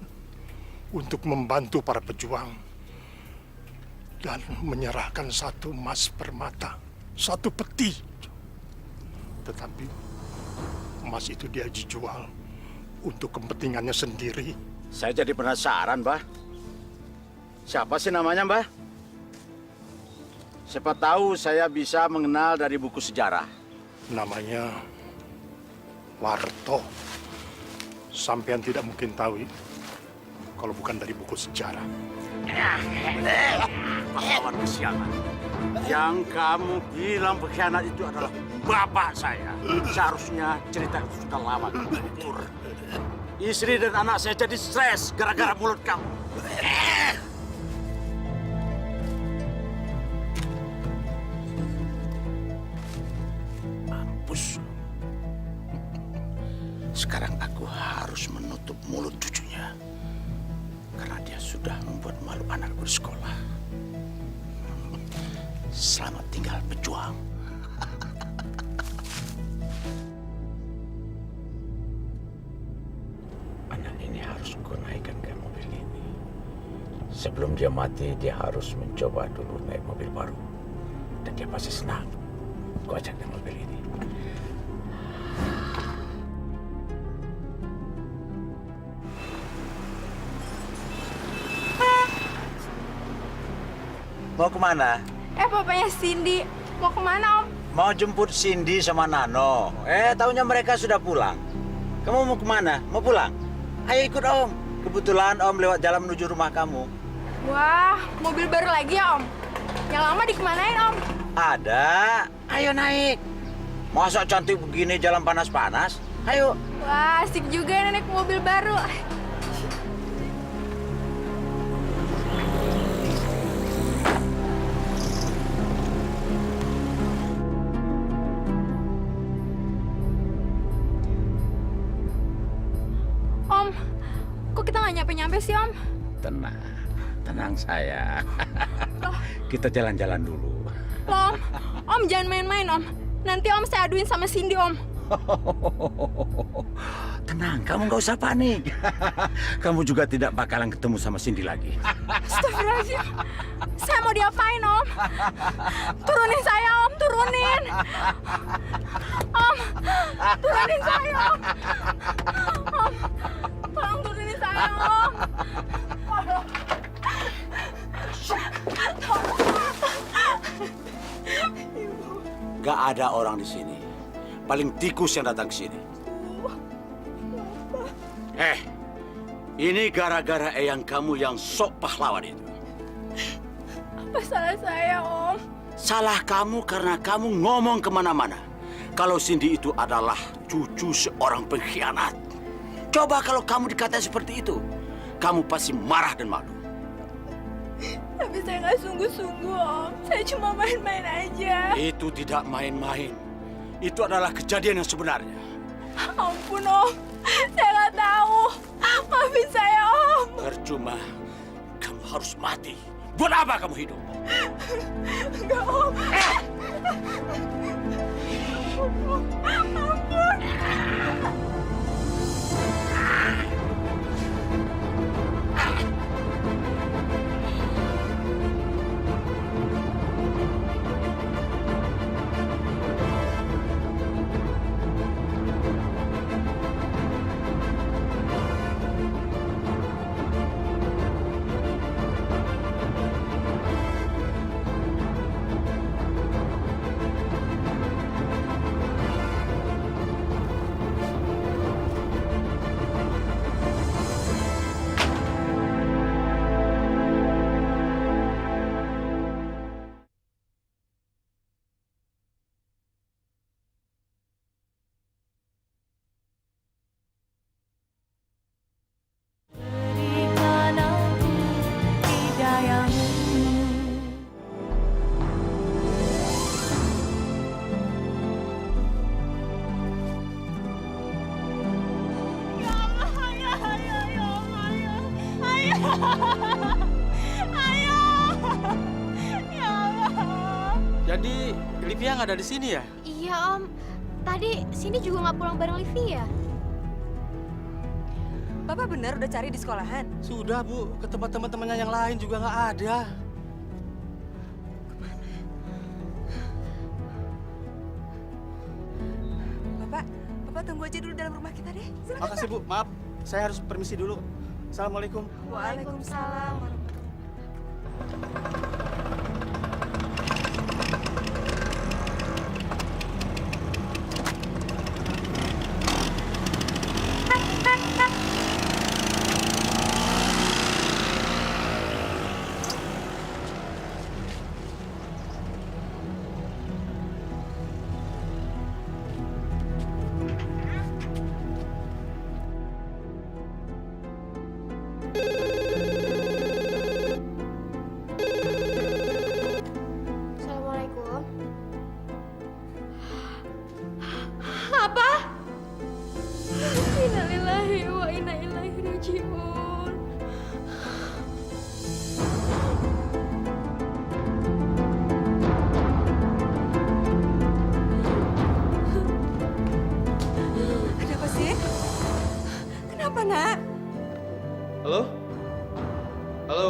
Speaker 2: untuk membantu para pejuang dan menyerahkan satu emas permata, satu peti. Tetapi emas itu dia dijual untuk kepentingannya sendiri.
Speaker 3: Saya jadi penasaran, Mbah. Siapa sih namanya, Mbah? Siapa tahu saya bisa mengenal dari buku sejarah.
Speaker 2: Namanya Warto. Sampean tidak mungkin tahu kalau bukan dari buku sejarah.
Speaker 3: Pahlawan kesiangan. Yang kamu bilang pengkhianat itu adalah bapak saya. Seharusnya cerita itu sudah lama gugur. Istri dan anak saya jadi stres gara-gara mulut kamu. Mampus. Sekarang aku harus menutup mulut cucunya. Karena dia sudah membuat malu anakku di sekolah. Selamat tinggal pejuang. Anak ini harus ku naikkan ke mobil ini. Sebelum dia mati, dia harus mencoba dulu naik mobil baru. Dan dia pasti senang. Ku ajak naik mobil ini. Mau kemana?
Speaker 6: Papanya Cindy. Mau kemana, Om?
Speaker 3: Mau jemput Cindy sama Nano. Taunya mereka sudah pulang. Kamu mau kemana? Mau pulang? Ayo ikut Om. Kebetulan Om lewat jalan menuju rumah kamu.
Speaker 6: Wah, mobil baru lagi ya, Om? Yang lama dikemanain, Om?
Speaker 3: Ada. Ayo naik. Masa cantik begini jalan panas-panas? Ayo.
Speaker 6: Wah, asik juga naik mobil baru. Om, kok kok kita nggak nyampe-nyampe sih, Om?
Speaker 3: Tenang, tenang sayang. Kita jalan-jalan dulu.
Speaker 6: Loh, Om jangan main-main, Om. Nanti Om saya aduin sama Cindy, Om.
Speaker 3: Tenang, kamu nggak usah panik. Kamu juga tidak bakalan ketemu sama Cindy lagi.
Speaker 6: Astagfirullahaladzim. Saya mau diapain, Om? Turunin saya, Om. Turunin. Om, turunin saya, Om. Om, tolong turunin saya, Om.
Speaker 3: Gak ada orang di sini. Paling tikus yang datang ke sini. Ini gara-gara eyang kamu yang sok pahlawan itu.
Speaker 6: Apa salah saya, Om?
Speaker 3: Salah kamu karena kamu ngomong kemana-mana. Kalau Cindy itu adalah cucu seorang pengkhianat. Coba kalau kamu dikatain seperti itu, kamu pasti marah dan malu.
Speaker 6: Tapi saya nggak sungguh-sungguh, Om. Saya cuma main-main aja.
Speaker 3: Itu tidak main-main. Itu adalah kejadian yang sebenarnya.
Speaker 6: Ampun, Om. Saya nggak tahu. Maafin saya, Om.
Speaker 3: Percuma. Kamu harus mati. Buat apa kamu hidup?
Speaker 6: Enggak, Om. Ampun.
Speaker 8: Jadi Livia nggak ada di sini ya?
Speaker 10: Iya, Om. Tadi sini juga nggak pulang bareng Livia.
Speaker 5: Bapak benar udah cari di sekolahan?
Speaker 4: Sudah, Bu. Ke tempat teman-temannya yang lain juga nggak ada.
Speaker 5: Bapak tunggu aja dulu dalam rumah kita deh. Silakan.
Speaker 4: Makasih, Bu. Maaf, saya harus permisi dulu. Assalamualaikum.
Speaker 5: Waalaikumsalam.
Speaker 10: Assalamualaikum. Apa? Innalillahi wa inna ilaihi rajiun.
Speaker 5: Ada apa sih? Kenapa, Nak?
Speaker 7: Halo? Halo?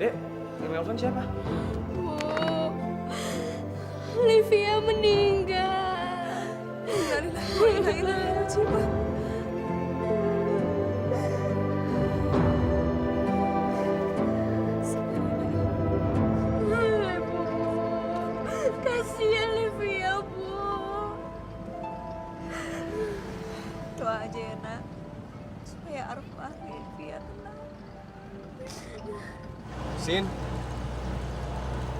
Speaker 7: Dek, yang nelfon siapa?
Speaker 10: Bu, Livia meninggal.
Speaker 5: Innalillahi wa inna ilaihi rajiun.
Speaker 10: Bu, kasihan Livia, Bu.
Speaker 5: Doa aja ya, Nak. Supaya arwah Livia tenang.
Speaker 7: Sin,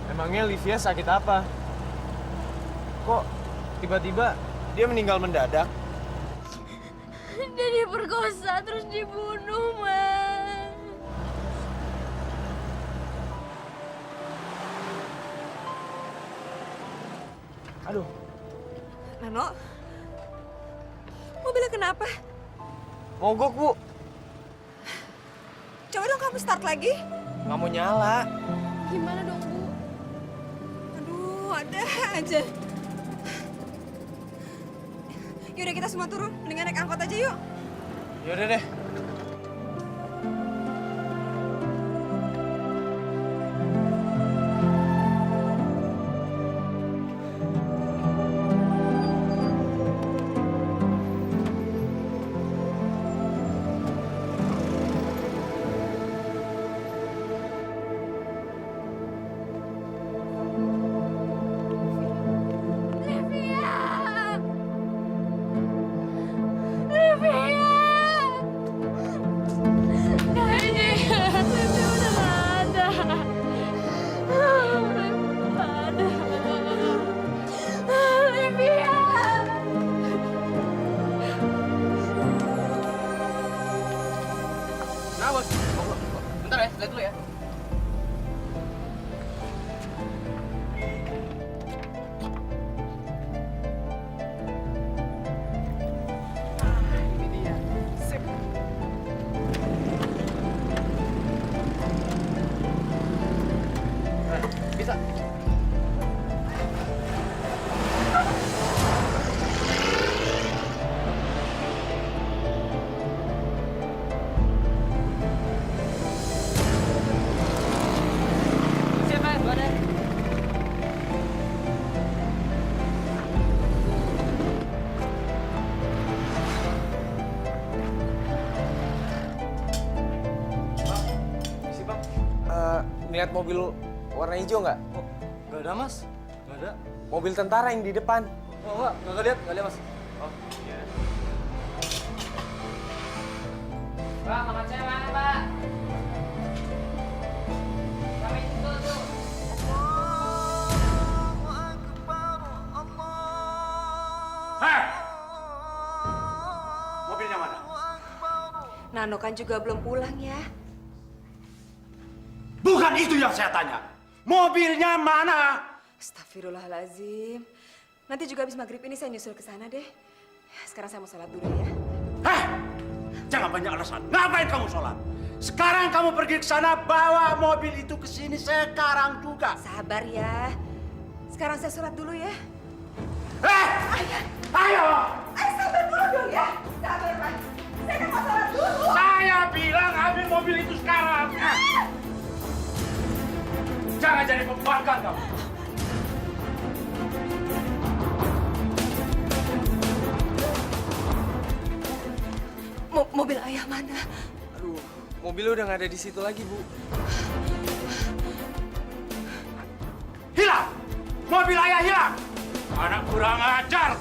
Speaker 7: emangnya Livia sakit apa? Kok tiba-tiba dia meninggal mendadak?
Speaker 10: Dia diperkosa terus dibunuh, Mas.
Speaker 7: Aduh,
Speaker 5: Nano, mobilnya kenapa?
Speaker 7: mogok, Bu.
Speaker 5: Coba dong kamu start lagi.
Speaker 7: Nggak mau nyala.
Speaker 6: Gimana dong, Bu?
Speaker 5: Aduh, ada aja. Yaudah kita semua turun, mendingan naik angkot aja yuk.
Speaker 7: Yaudah deh. Nah, bos. Bentar ya, lihat dulu ya. Ini dia. Sip. Nah, bisa. Siapa? Gua ada. Isi bang. Ngeliat mobil warna hijau nggak? Oh, nggak ada mas. Nggak ada. Mobil tentara yang di depan. Oh nggak lihat mas. Oh iya. Pak, makan saya mana pak? Kami itu tuh.
Speaker 3: Hei! Mobilnya mana?
Speaker 5: Nano kan juga belum pulang ya.
Speaker 3: Bukan itu yang saya tanya. Mobilnya mana?
Speaker 5: Astagfirullahaladzim. Nanti juga habis maghrib ini saya nyusul ke sana deh. Sekarang saya mau sholat dulu ya.
Speaker 3: Heh! Jangan banyak alasan. Ngapain kamu sholat? Sekarang kamu pergi ke sana, bawa mobil itu ke sini sekarang juga.
Speaker 5: Sabar ya. Sekarang saya sholat dulu ya.
Speaker 3: Ayo!
Speaker 5: Sabar dulu dong ya. Sabar, Pak. Saya kan mau sholat dulu.
Speaker 3: Saya bilang ambil mobil itu sekarang. Jangan jadi pembangkang kamu.
Speaker 5: Mobil ayah mana?
Speaker 7: Aduh, mobilnya udah nggak ada di situ lagi, Bu.
Speaker 3: Hilang! Mobil ayah hilang! Anak kurang ajar!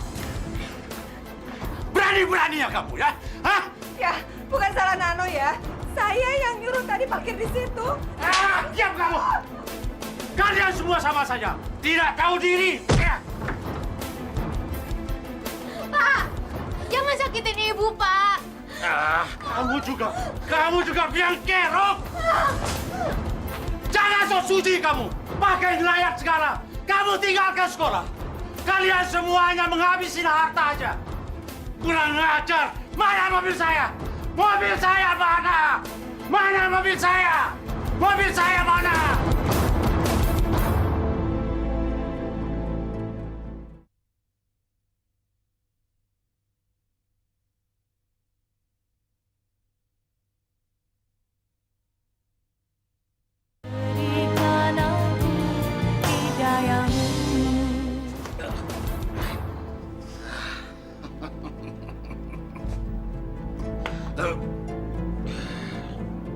Speaker 3: Berani-beraninya kamu ya? Hah?
Speaker 5: Ya, bukan salah Nano ya. Saya yang nyuruh tadi parkir di situ.
Speaker 3: Diam kamu! Kalian semua sama saja. Tidak tahu diri.
Speaker 6: Pak, jangan sakitin ibu, Pak.
Speaker 3: Kamu juga biang kerok. Jangan sok suci kamu. Pakai nelayan segala. Kamu tinggalkan sekolah. Kalian semuanya menghabiskan harta aja. Kurang ajar. Mana mobil saya? Mobil saya mana? Mana mobil saya? Mobil saya mana?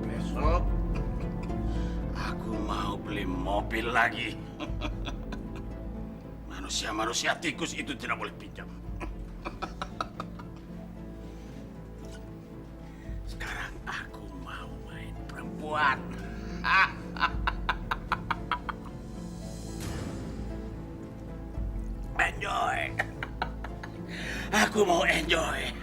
Speaker 3: Besok aku mau beli mobil lagi. Manusia-manusia tikus itu tidak boleh pinjam. Sekarang aku mau main perempuan. Enjoy. Aku mau enjoy.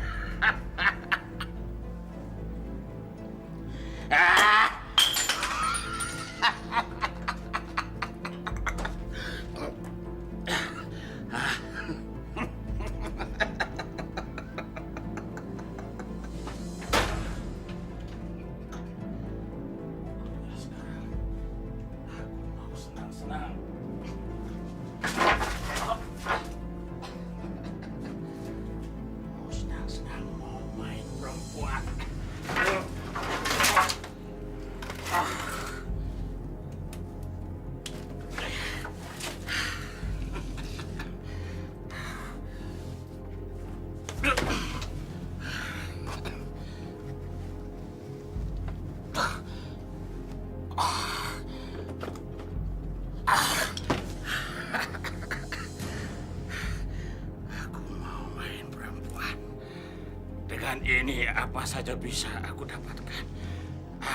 Speaker 3: Dengan ini apa saja bisa aku dapatkan.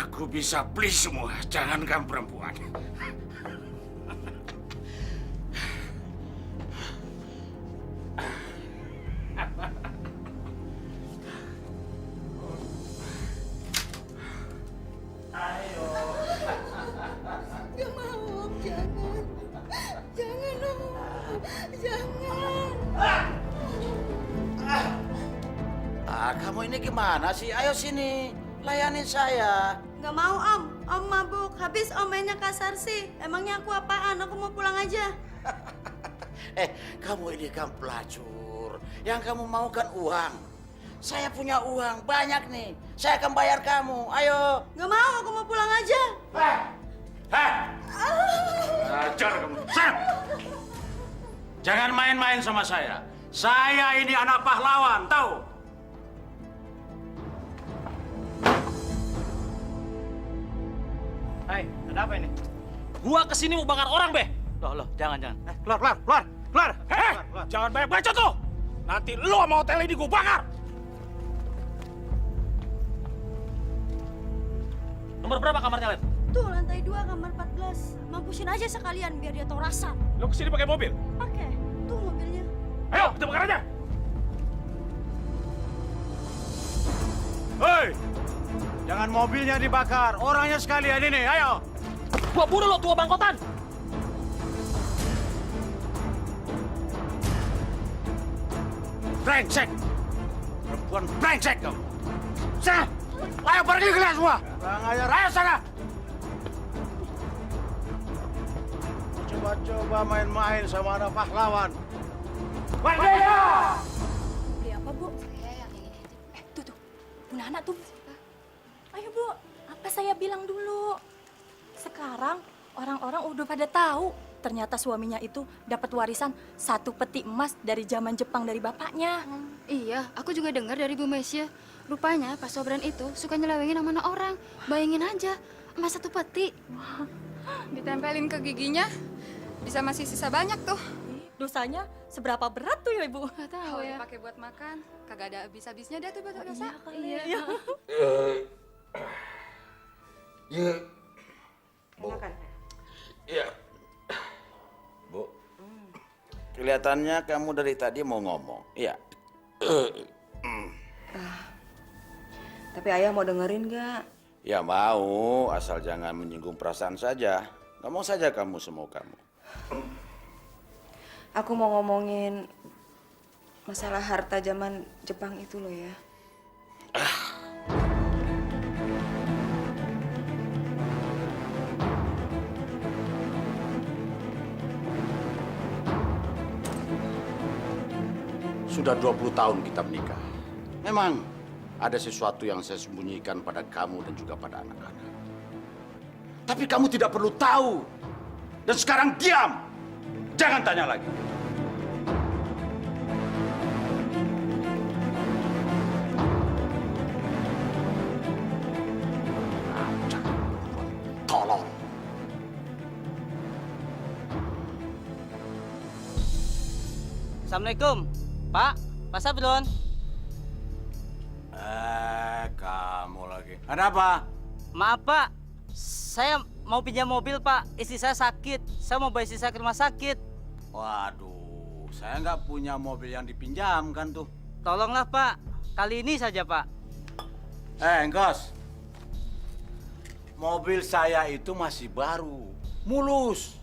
Speaker 3: Aku bisa beli semua, jangankan perempuan.
Speaker 14: Gak mau, Om. Jangan. Jangan, Om. Jangan.
Speaker 3: Kamu ini gimana sih? Ayo sini, layanin saya.
Speaker 10: Nggak mau, Om. Om mabuk. Habis Om mainnya kasar sih. Emangnya aku apaan? Aku mau pulang aja.
Speaker 3: Kamu ini kan pelacur. Yang kamu mau kan uang. Saya punya uang banyak nih. Saya akan bayar kamu. Ayo.
Speaker 10: Nggak mau, aku mau pulang aja.
Speaker 3: Ajar kamu. Sam! Jangan main-main sama saya. Saya ini anak pahlawan, tahu?
Speaker 4: Hai, ada apa ini?
Speaker 7: Gua kesini mau bakar orang, Be.
Speaker 4: Loh, jangan. Keluar.
Speaker 7: Jangan banyak baca tuh. Nanti lu sama hotel ini gua bakar. Nomor berapa kamarnya, Len?
Speaker 10: Tuh, lantai 2, kamar 14. Mampusin aja sekalian biar dia tahu rasa.
Speaker 7: Lu kesini pakai mobil?
Speaker 10: Oke, tuh mobilnya.
Speaker 7: Ayo, kita bakar aja.
Speaker 3: Hei! Jangan mobilnya dibakar, orangnya sekalian ini, ayo!
Speaker 7: Gua bunuh lo, tua bangkotan!
Speaker 3: Brengsek! Perempuan brengsek kamu! Sana! Ayo pergi kalian semua! Kurang ajar, ayo sana! Coba-coba main-main sama anak pahlawan. Pergi ya!
Speaker 6: Beli apa, Bu? Tuh, Bu Nana tuh. Ayo, Bu. Apa saya bilang dulu? Sekarang orang-orang udah pada tahu. Ternyata suaminya itu dapat warisan 1 peti emas dari zaman Jepang dari bapaknya.
Speaker 15: Iya, aku juga dengar dari Bu Mesya. Rupanya Pak Sobran itu suka nyelewengin sama anak orang. Bayangin aja, emas 1 peti.
Speaker 6: Ditempelin ke giginya, bisa masih sisa banyak tuh. Dosanya seberapa berat tuh ya, Ibu?
Speaker 15: Gak tahu ya.
Speaker 6: Pakai buat makan, kagak ada habis-habisnya deh tuh buat dosa.
Speaker 15: Iya.
Speaker 3: Iya. Bu, kelihatannya kamu dari tadi mau ngomong. Iya.
Speaker 5: Tapi ayah mau dengerin nggak?
Speaker 3: Ya mau, asal jangan menyinggung perasaan saja. Ngomong saja kamu semau kamu.
Speaker 5: Aku mau ngomongin masalah harta zaman Jepang itu loh ya.
Speaker 3: Sudah 20 tahun kita menikah. Memang ada sesuatu yang saya sembunyikan pada kamu dan juga pada anak-anak. Tapi kamu tidak perlu tahu. Dan sekarang diam. Jangan tanya lagi. Tolong.
Speaker 4: Assalamualaikum. Pak Sablon.
Speaker 3: Kamu lagi. Ada apa?
Speaker 4: Maaf, Pak. Saya mau pinjam mobil, Pak. Istri saya sakit. Saya mau bawa istri saya ke rumah sakit.
Speaker 3: Waduh, saya nggak punya mobil yang dipinjamkan tuh.
Speaker 4: Tolonglah, Pak. Kali ini saja, Pak.
Speaker 3: Engkos. Mobil saya itu masih baru. Mulus.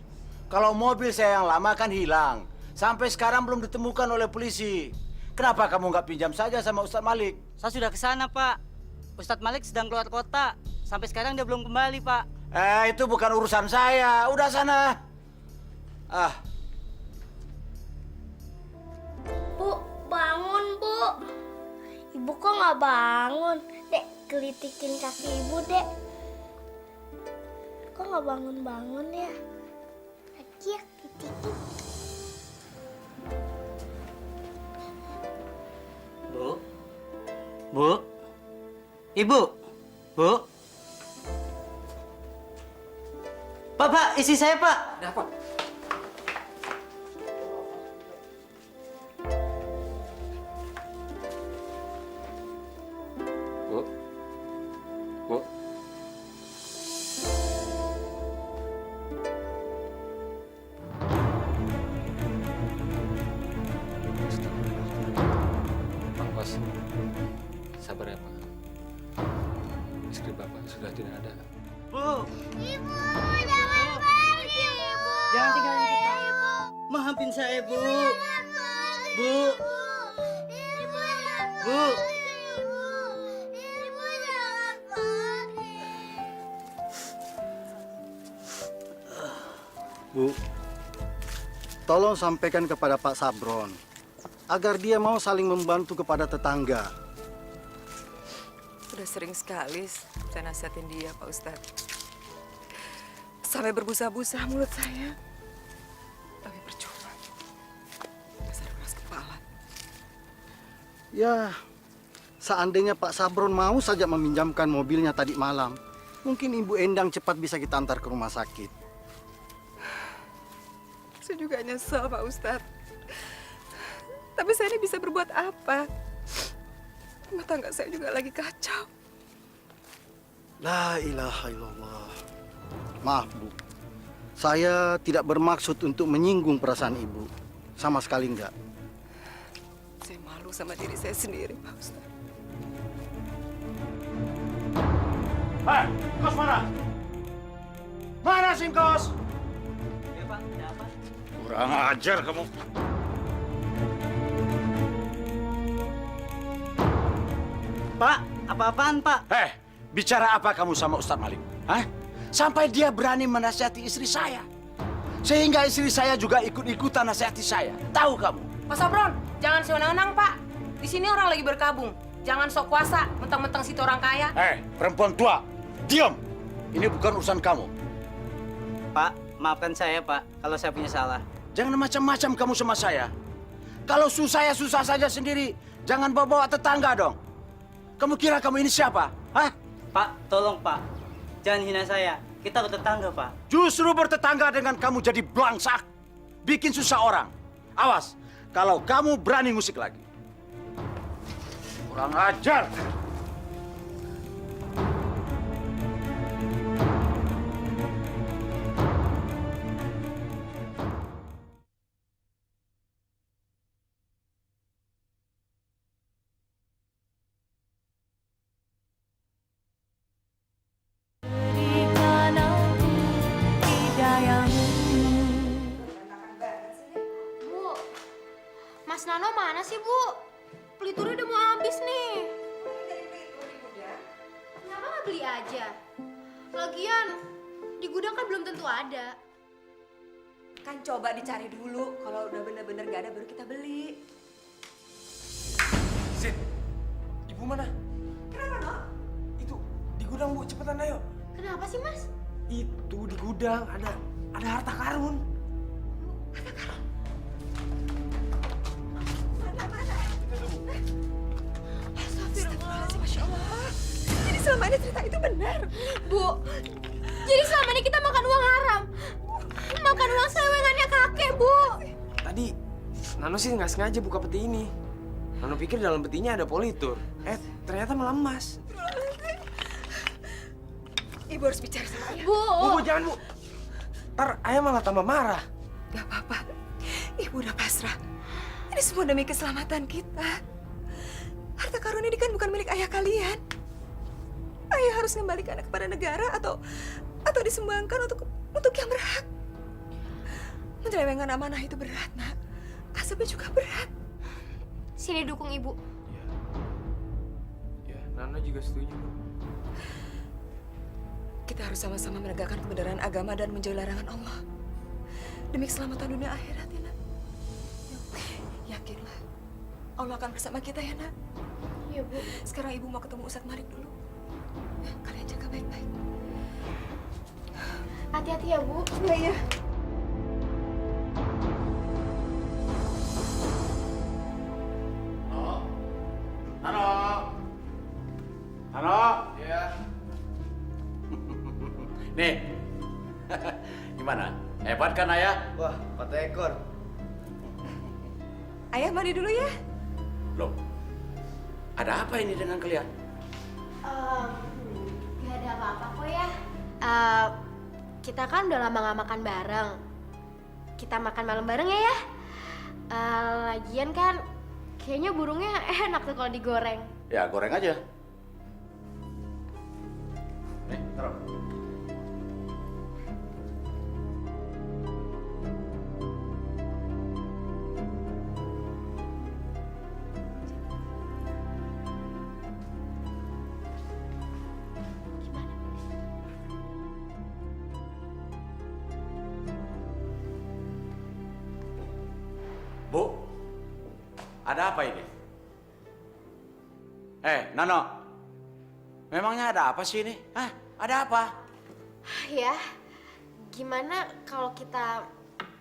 Speaker 3: Kalau mobil saya yang lama kan hilang. Sampai sekarang belum ditemukan oleh polisi. Kenapa kamu nggak pinjam saja sama Ustadz Malik?
Speaker 4: Saya sudah ke sana, Pak. Ustadz Malik sedang keluar kota. Sampai sekarang dia belum kembali, Pak.
Speaker 3: Itu bukan urusan saya. Udah sana.
Speaker 10: Bu, bangun, Bu. Ibu kok nggak bangun? Dek, gelitikin kaki Ibu, Dek. Kok nggak bangun-bangun ya? Lagi ya, gelitikin.
Speaker 4: Bu. Ibu. Bu. Pak, istri saya, Pak.
Speaker 7: Ada apa?
Speaker 11: Mas, sabar ya Pak. Istri Bapak sudah tidak ada.
Speaker 4: Bu,
Speaker 10: Ibu, jangan pergi, Ibu.
Speaker 4: jangan tinggalin kita. Maafin saya, Bu. Bu.
Speaker 10: Ibu, jangan
Speaker 4: Bu.
Speaker 10: Ibu, jangan pergi.
Speaker 2: Bu, tolong sampaikan kepada Pak Sabron agar dia mau saling membantu kepada tetangga.
Speaker 5: Udah sering sekali saya nasihatin dia, Pak Ustadz. Sampai berbusa-busa mulut saya. Tapi percuma. Dasar keras kepala.
Speaker 2: Ya, seandainya Pak Sabron mau saja meminjamkan mobilnya tadi malam, mungkin Ibu Endang cepat bisa kita antar ke rumah sakit.
Speaker 5: Saya juga nyesel, Pak Ustadz. Tapi saya ini bisa berbuat apa? Rumah tangga saya juga lagi kacau.
Speaker 2: La ilaha illallah. Maaf, Bu. Saya tidak bermaksud untuk menyinggung perasaan Ibu. Sama sekali enggak.
Speaker 5: Saya malu sama diri saya sendiri, Pak Ustadz.
Speaker 3: Hei, Kos mana? Mana Singkos?
Speaker 4: Ya, Pak, ada apa?
Speaker 3: Kurang ajar kamu.
Speaker 4: Pak, apa-apaan, Pak?
Speaker 3: Bicara apa kamu sama Ustadz Malik? Hah? Sampai dia berani menasihati istri saya. Sehingga istri saya juga ikut-ikutan nasihati saya. Tahu kamu?
Speaker 16: Mas Sabron, jangan sewenang-wenang, Pak. Di sini orang lagi berkabung. Jangan sok kuasa, mentang-mentang situ orang kaya.
Speaker 3: Perempuan tua, diam. Ini bukan urusan kamu.
Speaker 4: Pak, maafkan saya, Pak, kalau saya punya salah.
Speaker 3: Jangan macam-macam kamu sama saya. Kalau susah ya susah saja sendiri. Jangan bawa-bawa tetangga dong. Kamu kira kamu ini siapa? Hah?
Speaker 4: Pak, tolong, Pak. Jangan hina saya. Kita bertetangga, Pak.
Speaker 3: Justru bertetangga dengan kamu jadi belangsak. Bikin susah orang. Awas, kalau kamu berani musik lagi. Kurang ajar.
Speaker 10: Bu, Mas Nano mana sih, Bu? Peliturnya udah mau habis nih. Kenapa nggak beli aja? Lagian, di gudang kan belum tentu ada.
Speaker 5: Kan coba dicari dulu. Kalau udah bener-bener gak ada, baru kita beli.
Speaker 7: Zid, Ibu mana?
Speaker 5: Kenapa, No?
Speaker 7: Itu di gudang, Bu. Cepetan ayo.
Speaker 10: Kenapa sih, Mas?
Speaker 7: Itu di gudang ada harta karun.
Speaker 5: Astagfirullahaladzim, Masya Allah. Jadi selama ini cerita itu benar.
Speaker 10: Bu, jadi selama ini kita makan uang haram. Makan uang selewengannya kakek, Bu.
Speaker 7: Tadi Nano sih nggak sengaja buka peti ini. Nano pikir dalam petinya ada politur. Ternyata malah emas.
Speaker 5: Ibu harus bicara sama ayah.
Speaker 7: Bu, jangan, Bu. Ntar ayah malah tambah marah.
Speaker 5: Gak apa-apa. Ibu udah pasrah. Ini semua demi keselamatan kita. Harta karun ini kan bukan milik ayah kalian. Ayah harus kembalikan kepada negara atau disumbangkan untuk yang berhak. Menyelewengkan amanah itu berat, Nak. Asapnya juga berat.
Speaker 10: Sini dukung Ibu.
Speaker 7: Ya, Nano juga setuju.
Speaker 5: Kita harus sama-sama menegakkan kebenaran agama dan menjauhi larangan Allah. Demi keselamatan dunia akhirat, ya, Nak. Yakinlah, Allah akan bersama kita, ya, Nak.
Speaker 10: Iya, Bu.
Speaker 5: Sekarang Ibu mau ketemu Ustadz Malik dulu. Kalian jaga baik-baik.
Speaker 10: Hati-hati ya, Bu.
Speaker 5: Iya.
Speaker 3: Halo. Halo.
Speaker 7: Iya.
Speaker 3: Nih. Gimana? Hebat kan, Ayah?
Speaker 9: Wah, 4 ekor.
Speaker 5: Ayah mandi dulu ya.
Speaker 3: Loh. Ada apa ini dengan kalian?
Speaker 10: Gak ada apa-apa kok ya. Kita kan udah lama gak makan bareng. Kita makan malam bareng ya. Lagian kan Kayaknya burungnya enak tuh kalau digoreng.
Speaker 3: Ya, goreng aja. Nih, taruh. Bu, ada apa ini? Nano, memangnya ada apa sih ini? Hah, ada apa?
Speaker 10: Ya, gimana kalau kita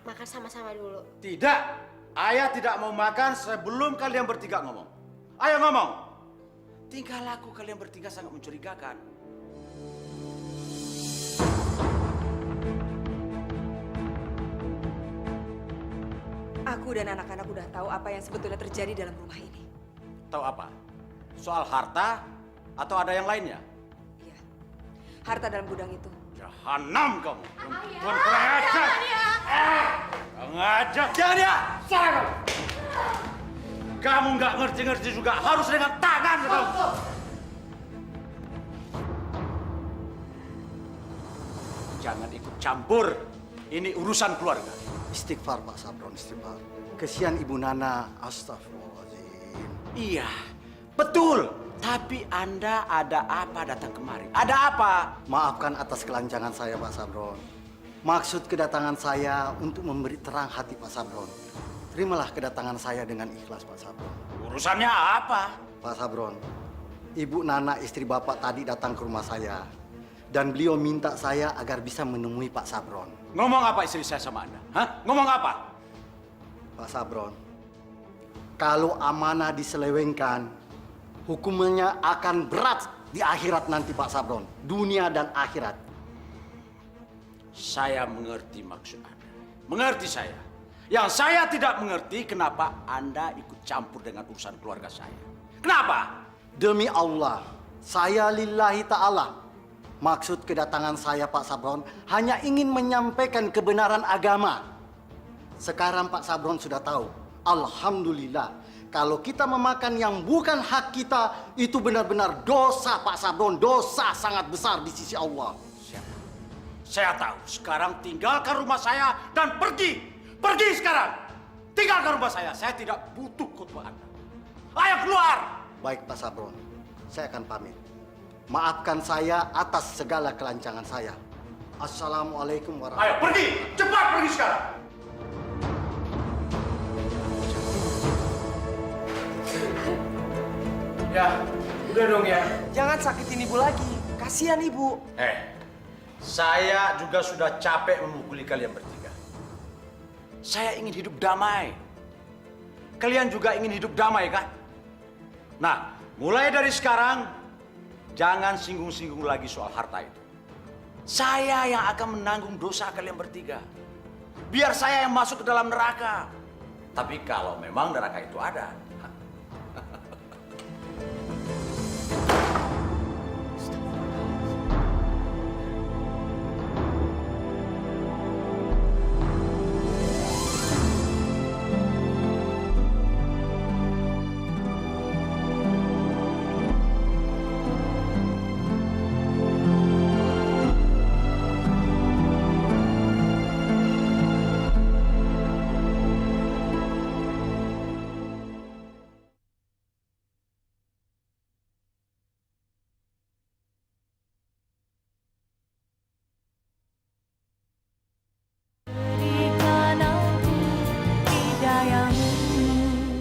Speaker 10: makan sama-sama dulu?
Speaker 3: Tidak, ayah tidak mau makan sebelum kalian bertiga ngomong. Ayo ngomong. Tingkah laku kalian bertiga sangat mencurigakan.
Speaker 5: Aku dan anak-anak udah tahu apa yang sebetulnya terjadi dalam rumah ini.
Speaker 3: Tahu apa? Soal harta atau ada yang lainnya?
Speaker 5: Harta dalam gudang itu.
Speaker 3: Jahanam kamu. Perempuan kurang ajar. Ngajak. Jangan dia. Salah kamu. Kamu nggak ngerti-ngerti juga harus dengan tangan kamu. Jangan ikut campur. Ini urusan keluarga.
Speaker 17: Istighfar Pak Sabron, istighfar. Kesian Ibu Nana, astagfirullahaladzim.
Speaker 3: Iya, betul. Tapi Anda ada apa datang kemari? Ada apa?
Speaker 17: Maafkan atas kelancangan saya Pak Sabron. Maksud kedatangan saya untuk memberi terang hati Pak Sabron. Terimalah kedatangan saya dengan ikhlas Pak Sabron.
Speaker 3: Urusannya apa?
Speaker 17: Pak Sabron, Ibu Nana istri Bapak tadi datang ke rumah saya. Dan beliau minta saya agar bisa menemui Pak Sabron.
Speaker 3: Ngomong apa istri saya sama Anda? Hah? Ngomong apa?
Speaker 17: Pak Sabron, kalau amanah diselewengkan, hukumannya akan berat di akhirat nanti Pak Sabron. Dunia dan akhirat.
Speaker 3: Saya mengerti maksud Anda. Mengerti saya. Yang saya tidak mengerti kenapa Anda ikut campur dengan urusan keluarga saya. Kenapa?
Speaker 17: Demi Allah, saya lillahi ta'ala. Maksud kedatangan saya Pak Sabron hanya ingin menyampaikan kebenaran agama. Sekarang Pak Sabron sudah tahu. Alhamdulillah. Kalau kita memakan yang bukan hak kita, itu benar-benar dosa Pak Sabron. Dosa sangat besar di sisi Allah.
Speaker 3: Saya tahu. Sekarang tinggalkan rumah saya dan pergi. Pergi sekarang. Tinggalkan rumah saya. Saya tidak butuh khutbah Anda. Ayo keluar.
Speaker 17: Baik Pak Sabron, saya akan pamit. Maafkan saya atas segala kelancangan saya. Assalamualaikum warahmatullahi wabarakatuh.
Speaker 3: Ayo pergi. Cepat pergi sekarang.
Speaker 7: Ya, udah dong ya. Jangan sakitin ibu lagi. Kasihan ibu.
Speaker 3: Saya juga sudah capek memukuli kalian bertiga. Saya ingin hidup damai. Kalian juga ingin hidup damai, kan? Nah, mulai dari sekarang, jangan singgung-singgung lagi soal harta itu. Saya yang akan menanggung dosa kalian bertiga. Biar saya yang masuk ke dalam neraka. Tapi kalau memang neraka itu ada,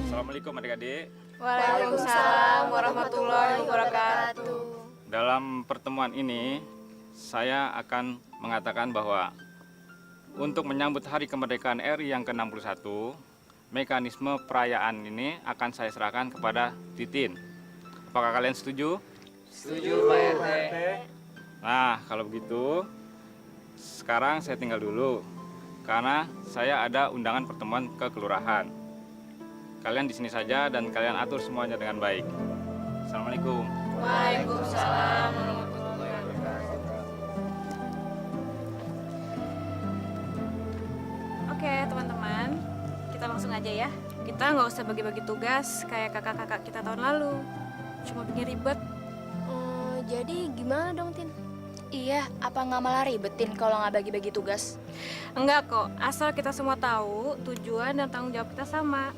Speaker 18: Assalamualaikum adik-adik.
Speaker 6: Waalaikumsalam warahmatullahi wabarakatuh.
Speaker 18: Dalam pertemuan ini, saya akan mengatakan bahwa untuk menyambut Hari Kemerdekaan RI yang ke-61, mekanisme perayaan ini akan saya serahkan kepada Titin. Apakah kalian setuju?
Speaker 7: Setuju, Pak RT.
Speaker 18: Nah, kalau begitu, sekarang saya tinggal dulu. Karena saya ada undangan pertemuan ke kelurahan. Kalian di sini saja dan kalian atur semuanya dengan baik. Assalamualaikum.
Speaker 6: Waalaikumsalam warahmatullahi wabarakatuh.
Speaker 19: Oke, teman-teman. Kita langsung aja ya.
Speaker 6: Kita nggak usah bagi-bagi tugas kayak kakak-kakak kita tahun lalu. Cuma bikin ribet.
Speaker 10: Jadi gimana dong, Tin?
Speaker 15: Iya, apa nggak malah ribetin kalau nggak bagi-bagi tugas?
Speaker 6: Enggak kok, asal kita semua tahu tujuan dan tanggung jawab kita sama.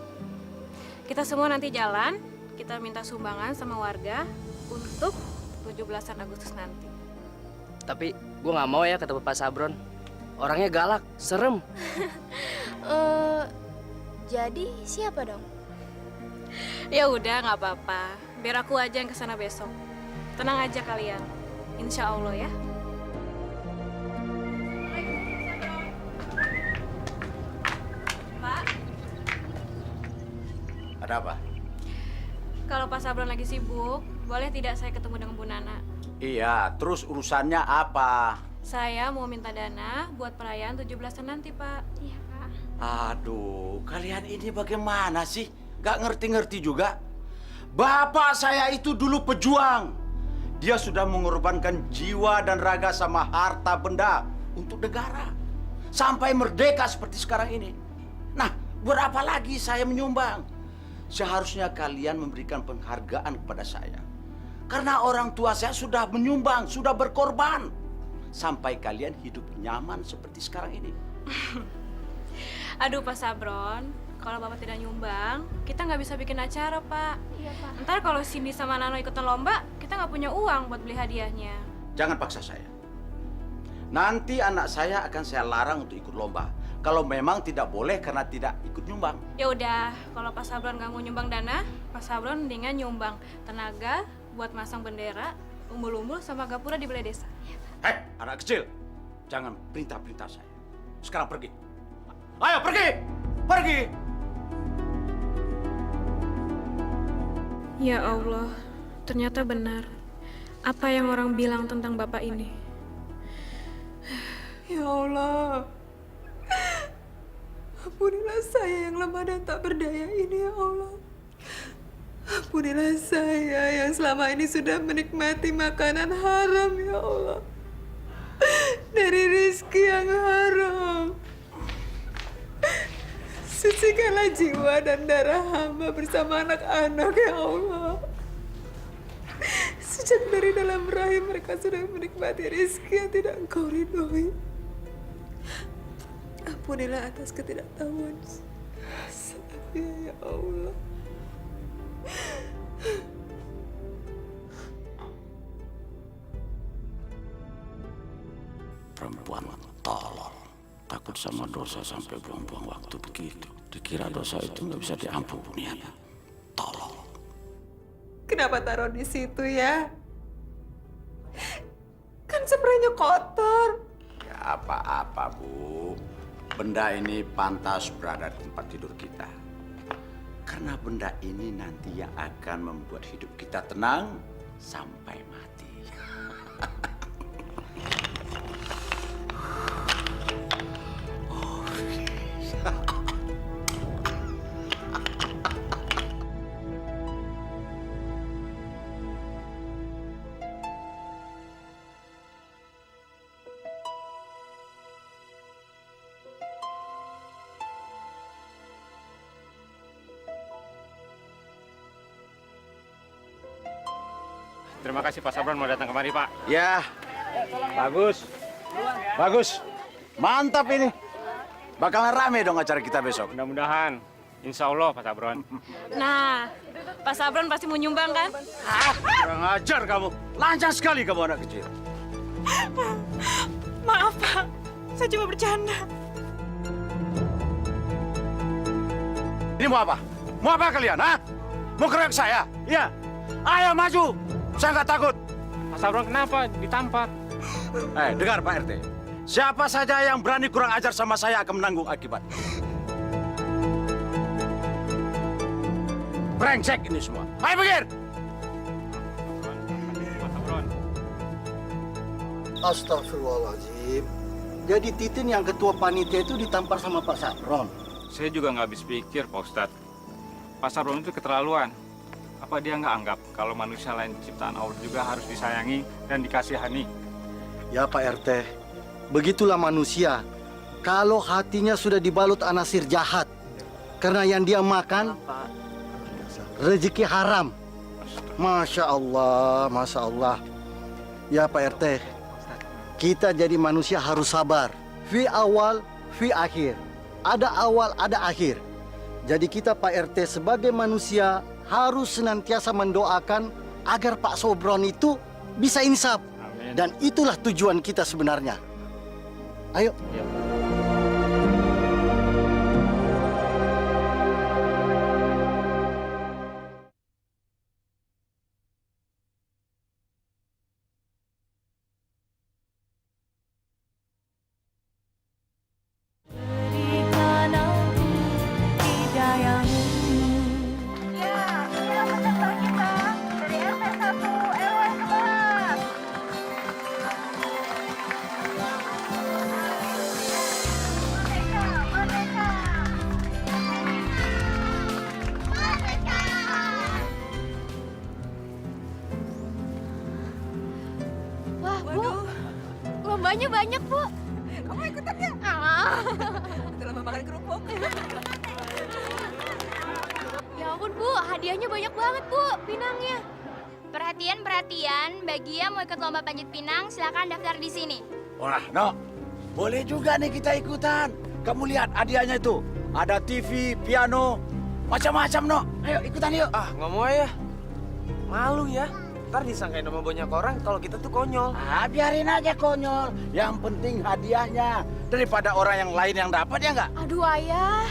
Speaker 6: Kita semua nanti jalan, kita minta sumbangan sama warga untuk 17-an Agustus nanti.
Speaker 4: Tapi gue nggak mau ya ketemu Pak Sabron. Orangnya galak, serem.
Speaker 10: Jadi siapa dong?
Speaker 6: Ya udah, nggak apa-apa. Biar aku aja yang kesana besok. Tenang aja kalian. Insya Allah ya. Pak,
Speaker 3: Ada apa?
Speaker 6: kalau Pak Sabron lagi sibuk, boleh tidak saya ketemu dengan Bu Nana?
Speaker 3: Iya, terus urusannya apa?
Speaker 6: Saya mau minta dana buat perayaan 17-an nanti, Pak. Iya, Pak.
Speaker 3: Aduh, kalian ini bagaimana sih? Gak ngerti-ngerti juga. Bapak saya itu dulu pejuang. Dia sudah mengorbankan jiwa dan raga sama harta benda untuk negara. Sampai merdeka seperti sekarang ini. Nah, buat apa lagi saya menyumbang? Seharusnya kalian memberikan penghargaan kepada saya. Karena orang tua saya sudah menyumbang, sudah berkorban. Sampai kalian hidup nyaman seperti sekarang ini.
Speaker 6: Aduh, Pak Sabron, kalau Bapak tidak nyumbang, kita nggak bisa bikin acara, Pak.
Speaker 10: Iya, Pak.
Speaker 6: Ntar kalau Cindy sama Nano ikutan lomba, kita nggak punya uang buat beli hadiahnya.
Speaker 3: Jangan paksa saya. Nanti anak saya akan saya larang untuk ikut lomba. Kalau memang tidak boleh karena tidak ikut nyumbang.
Speaker 6: Ya udah, kalau Pak Sabron nggak mau nyumbang dana, Pak Sabron mendingan nyumbang tenaga buat masang bendera, umbul-umbul sama gapura di balai desa.
Speaker 3: Hei, anak kecil, jangan perintah-perintah saya. Sekarang pergi. Ayo pergi, pergi.
Speaker 6: Ya Allah, ternyata benar apa yang orang bilang tentang Bapak ini.
Speaker 14: Ya Allah, ampunilah saya yang lemah dan tak berdaya ini ya Allah. Ampunilah saya yang selama ini sudah menikmati makanan haram ya Allah. Dari rezeki yang haram. Sucikanlah jiwa dan darah hamba bersama anak-anak ya Allah. Sejak dari dalam rahim mereka sudah menikmati rezeki yang tidak Engkau ridhoi. Ampunilah atas ketidaktahuan saya ya Allah.
Speaker 3: Perempuan tolol. Takut sama dosa sampai buang-buang waktu begitu. Dikira dosa itu nggak bisa diampuni ya. Tolol.
Speaker 14: Kenapa taruh di situ ya? Kan spraynya kotor.
Speaker 3: Ya apa-apa, Bu. Benda ini pantas berada di tempat tidur kita. Karena benda ini nanti yang akan membuat hidup kita tenang sampai mati.
Speaker 18: Terima kasih Pak Sabron mau datang kemari, Pak.
Speaker 3: Ya, bagus. Bagus. Mantap ini. Bakalan rame dong acara kita besok.
Speaker 18: Mudah-mudahan. Insya Allah, Pak Sabron.
Speaker 6: Nah, Pak Sabron pasti mau nyumbang kan?
Speaker 3: Kurang ajar kamu. Lancang sekali kamu anak kecil.
Speaker 14: Maaf Pak, saya cuma bercanda.
Speaker 3: Ini mau apa? Mau apa kalian, ha? Mau keroyok saya? Iya. Ayo maju. Saya nggak takut.
Speaker 18: Pak Sabron kenapa ditampar?
Speaker 3: Dengar Pak RT. Siapa saja yang berani kurang ajar sama saya akan menanggung akibat. Brengsek ini semua. Ayo pikir.
Speaker 17: Astagfirullahaladzim. Jadi Titin yang ketua panitia itu ditampar sama Pak Sabron.
Speaker 18: Saya juga nggak habis pikir, Pak Ustadz. Pak Sabron itu keterlaluan. Apa dia nggak anggap kalau manusia lain ciptaan Allah juga harus disayangi dan dikasihani?
Speaker 17: Ya Pak RT, begitulah manusia. Kalau hatinya sudah dibalut anasir jahat, Karena yang dia makan rezeki haram. Masya Allah, Masya Allah. Ya Pak RT, kita jadi manusia harus sabar. Fi awal, fi akhir. Ada awal, ada akhir. Jadi kita Pak RT sebagai manusia harus senantiasa mendoakan agar Pak Sobron itu bisa insaf.
Speaker 18: Amin.
Speaker 17: Dan itulah tujuan kita sebenarnya. Ayo.
Speaker 10: Wah, Bu. Lombanya banyak, Bu.
Speaker 14: Kamu ikutan ya? Udah lama makan kerupuk.
Speaker 10: Ya ampun, Bu. Hadiahnya banyak banget, Bu. Pinangnya.
Speaker 15: Perhatian, bagi yang mau ikut lomba panjat pinang, silakan daftar di sini.
Speaker 3: Wah, No, boleh juga nih kita ikutan. Kamu lihat hadiahnya itu. Ada TV, piano, macam-macam, No. Ayo ikutan yuk.
Speaker 7: Ah, nggak mau ya. Malu ya. Ntar disangkain sama banyak orang kalau kita tuh konyol.
Speaker 3: Ah, biarin aja konyol. Yang penting hadiahnya. Daripada orang yang lain yang dapat, ya nggak?
Speaker 10: Aduh, Ayah.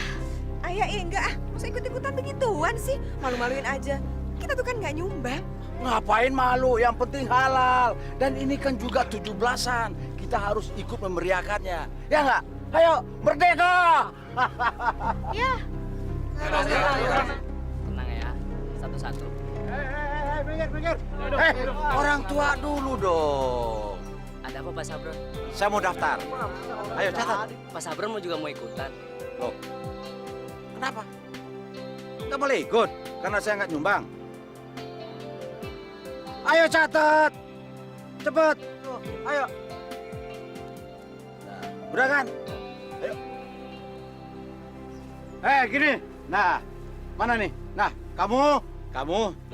Speaker 14: Ayah, enggak ah. Masa ikut-ikutan begituan sih? Malu-maluin aja. Kita tuh kan nggak nyumbang.
Speaker 3: Ngapain malu? Yang penting halal. Dan ini kan juga 17-an. Kita harus ikut memeriahkannya. Ya nggak? Ayo, merdeka!
Speaker 10: Ya.
Speaker 4: Tenang ya, satu-satu.
Speaker 3: Minggir. Orang tua dulu dong.
Speaker 4: Ada apa Pak Sabron?
Speaker 3: Saya mau daftar. Ayo catat.
Speaker 4: Pak Sabron juga mau ikutan.
Speaker 3: Loh, kenapa? Nggak boleh ikut karena saya nggak nyumbang. Ayo catat, cepet. Tuh, ayo. Udah kan? Ayo. Gini. Nah, mana nih? Nah, kamu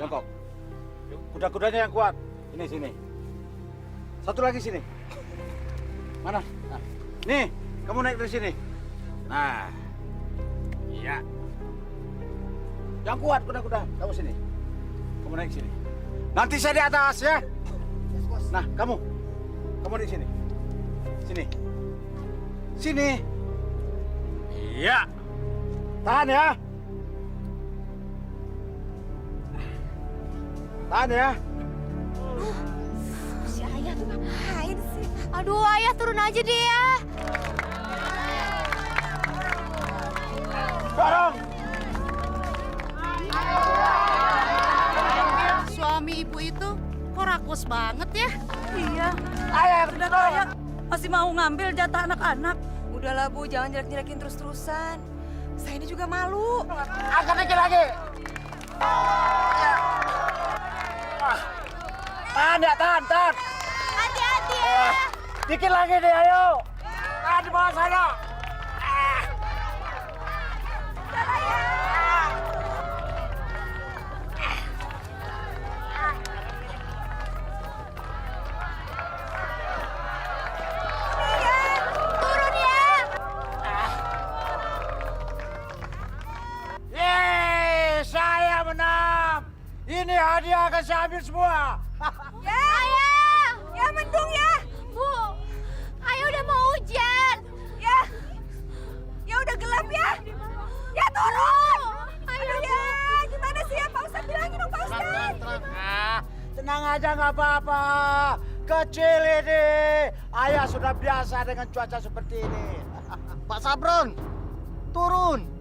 Speaker 3: jongkok. Kuda-kudanya yang kuat. Ini sini. Satu lagi sini. Mana? Nah, nih, kamu naik dari sini. Nah, iya. Yang kuat kuda-kuda, kamu sini. Kamu naik sini. Nanti saya di atas ya. Nah, kamu di sini. Sini. Iya. Tahan ya. Tahan ya.
Speaker 10: Si Ayah tuh ngapain sih? Aduh, Ayah turun aja deh ya.
Speaker 3: Dorong.
Speaker 12: Suami ibu itu kok rakus banget ya?
Speaker 14: Iya.
Speaker 3: Ayah,
Speaker 14: Udah Ayah masih mau ngambil jatah anak-anak. Udahlah Bu, jangan jelek-jelekin terus-terusan. Saya ini juga malu.
Speaker 3: Angkat dikit lagi. Tahan.
Speaker 10: Hati-hati ya.
Speaker 3: Dikit lagi deh, ayo. Tahan di bawah sana.
Speaker 10: Turun ya.
Speaker 3: Yeay, saya menang. Ini hadiah akan saya ambil semua.
Speaker 10: Ya, Ayah. Ya, mendung ya. Bu, Ayah udah mau hujan.
Speaker 14: Ya udah gelap ya. Ya turun. Ayo ya, gimana sih ya Pak Ustadz? Bilangin dong Pak Ustadz.
Speaker 3: Tenang aja, nggak apa-apa. Kecil ini. Ayah sudah biasa dengan cuaca seperti ini.
Speaker 17: Pak Sabron, turun.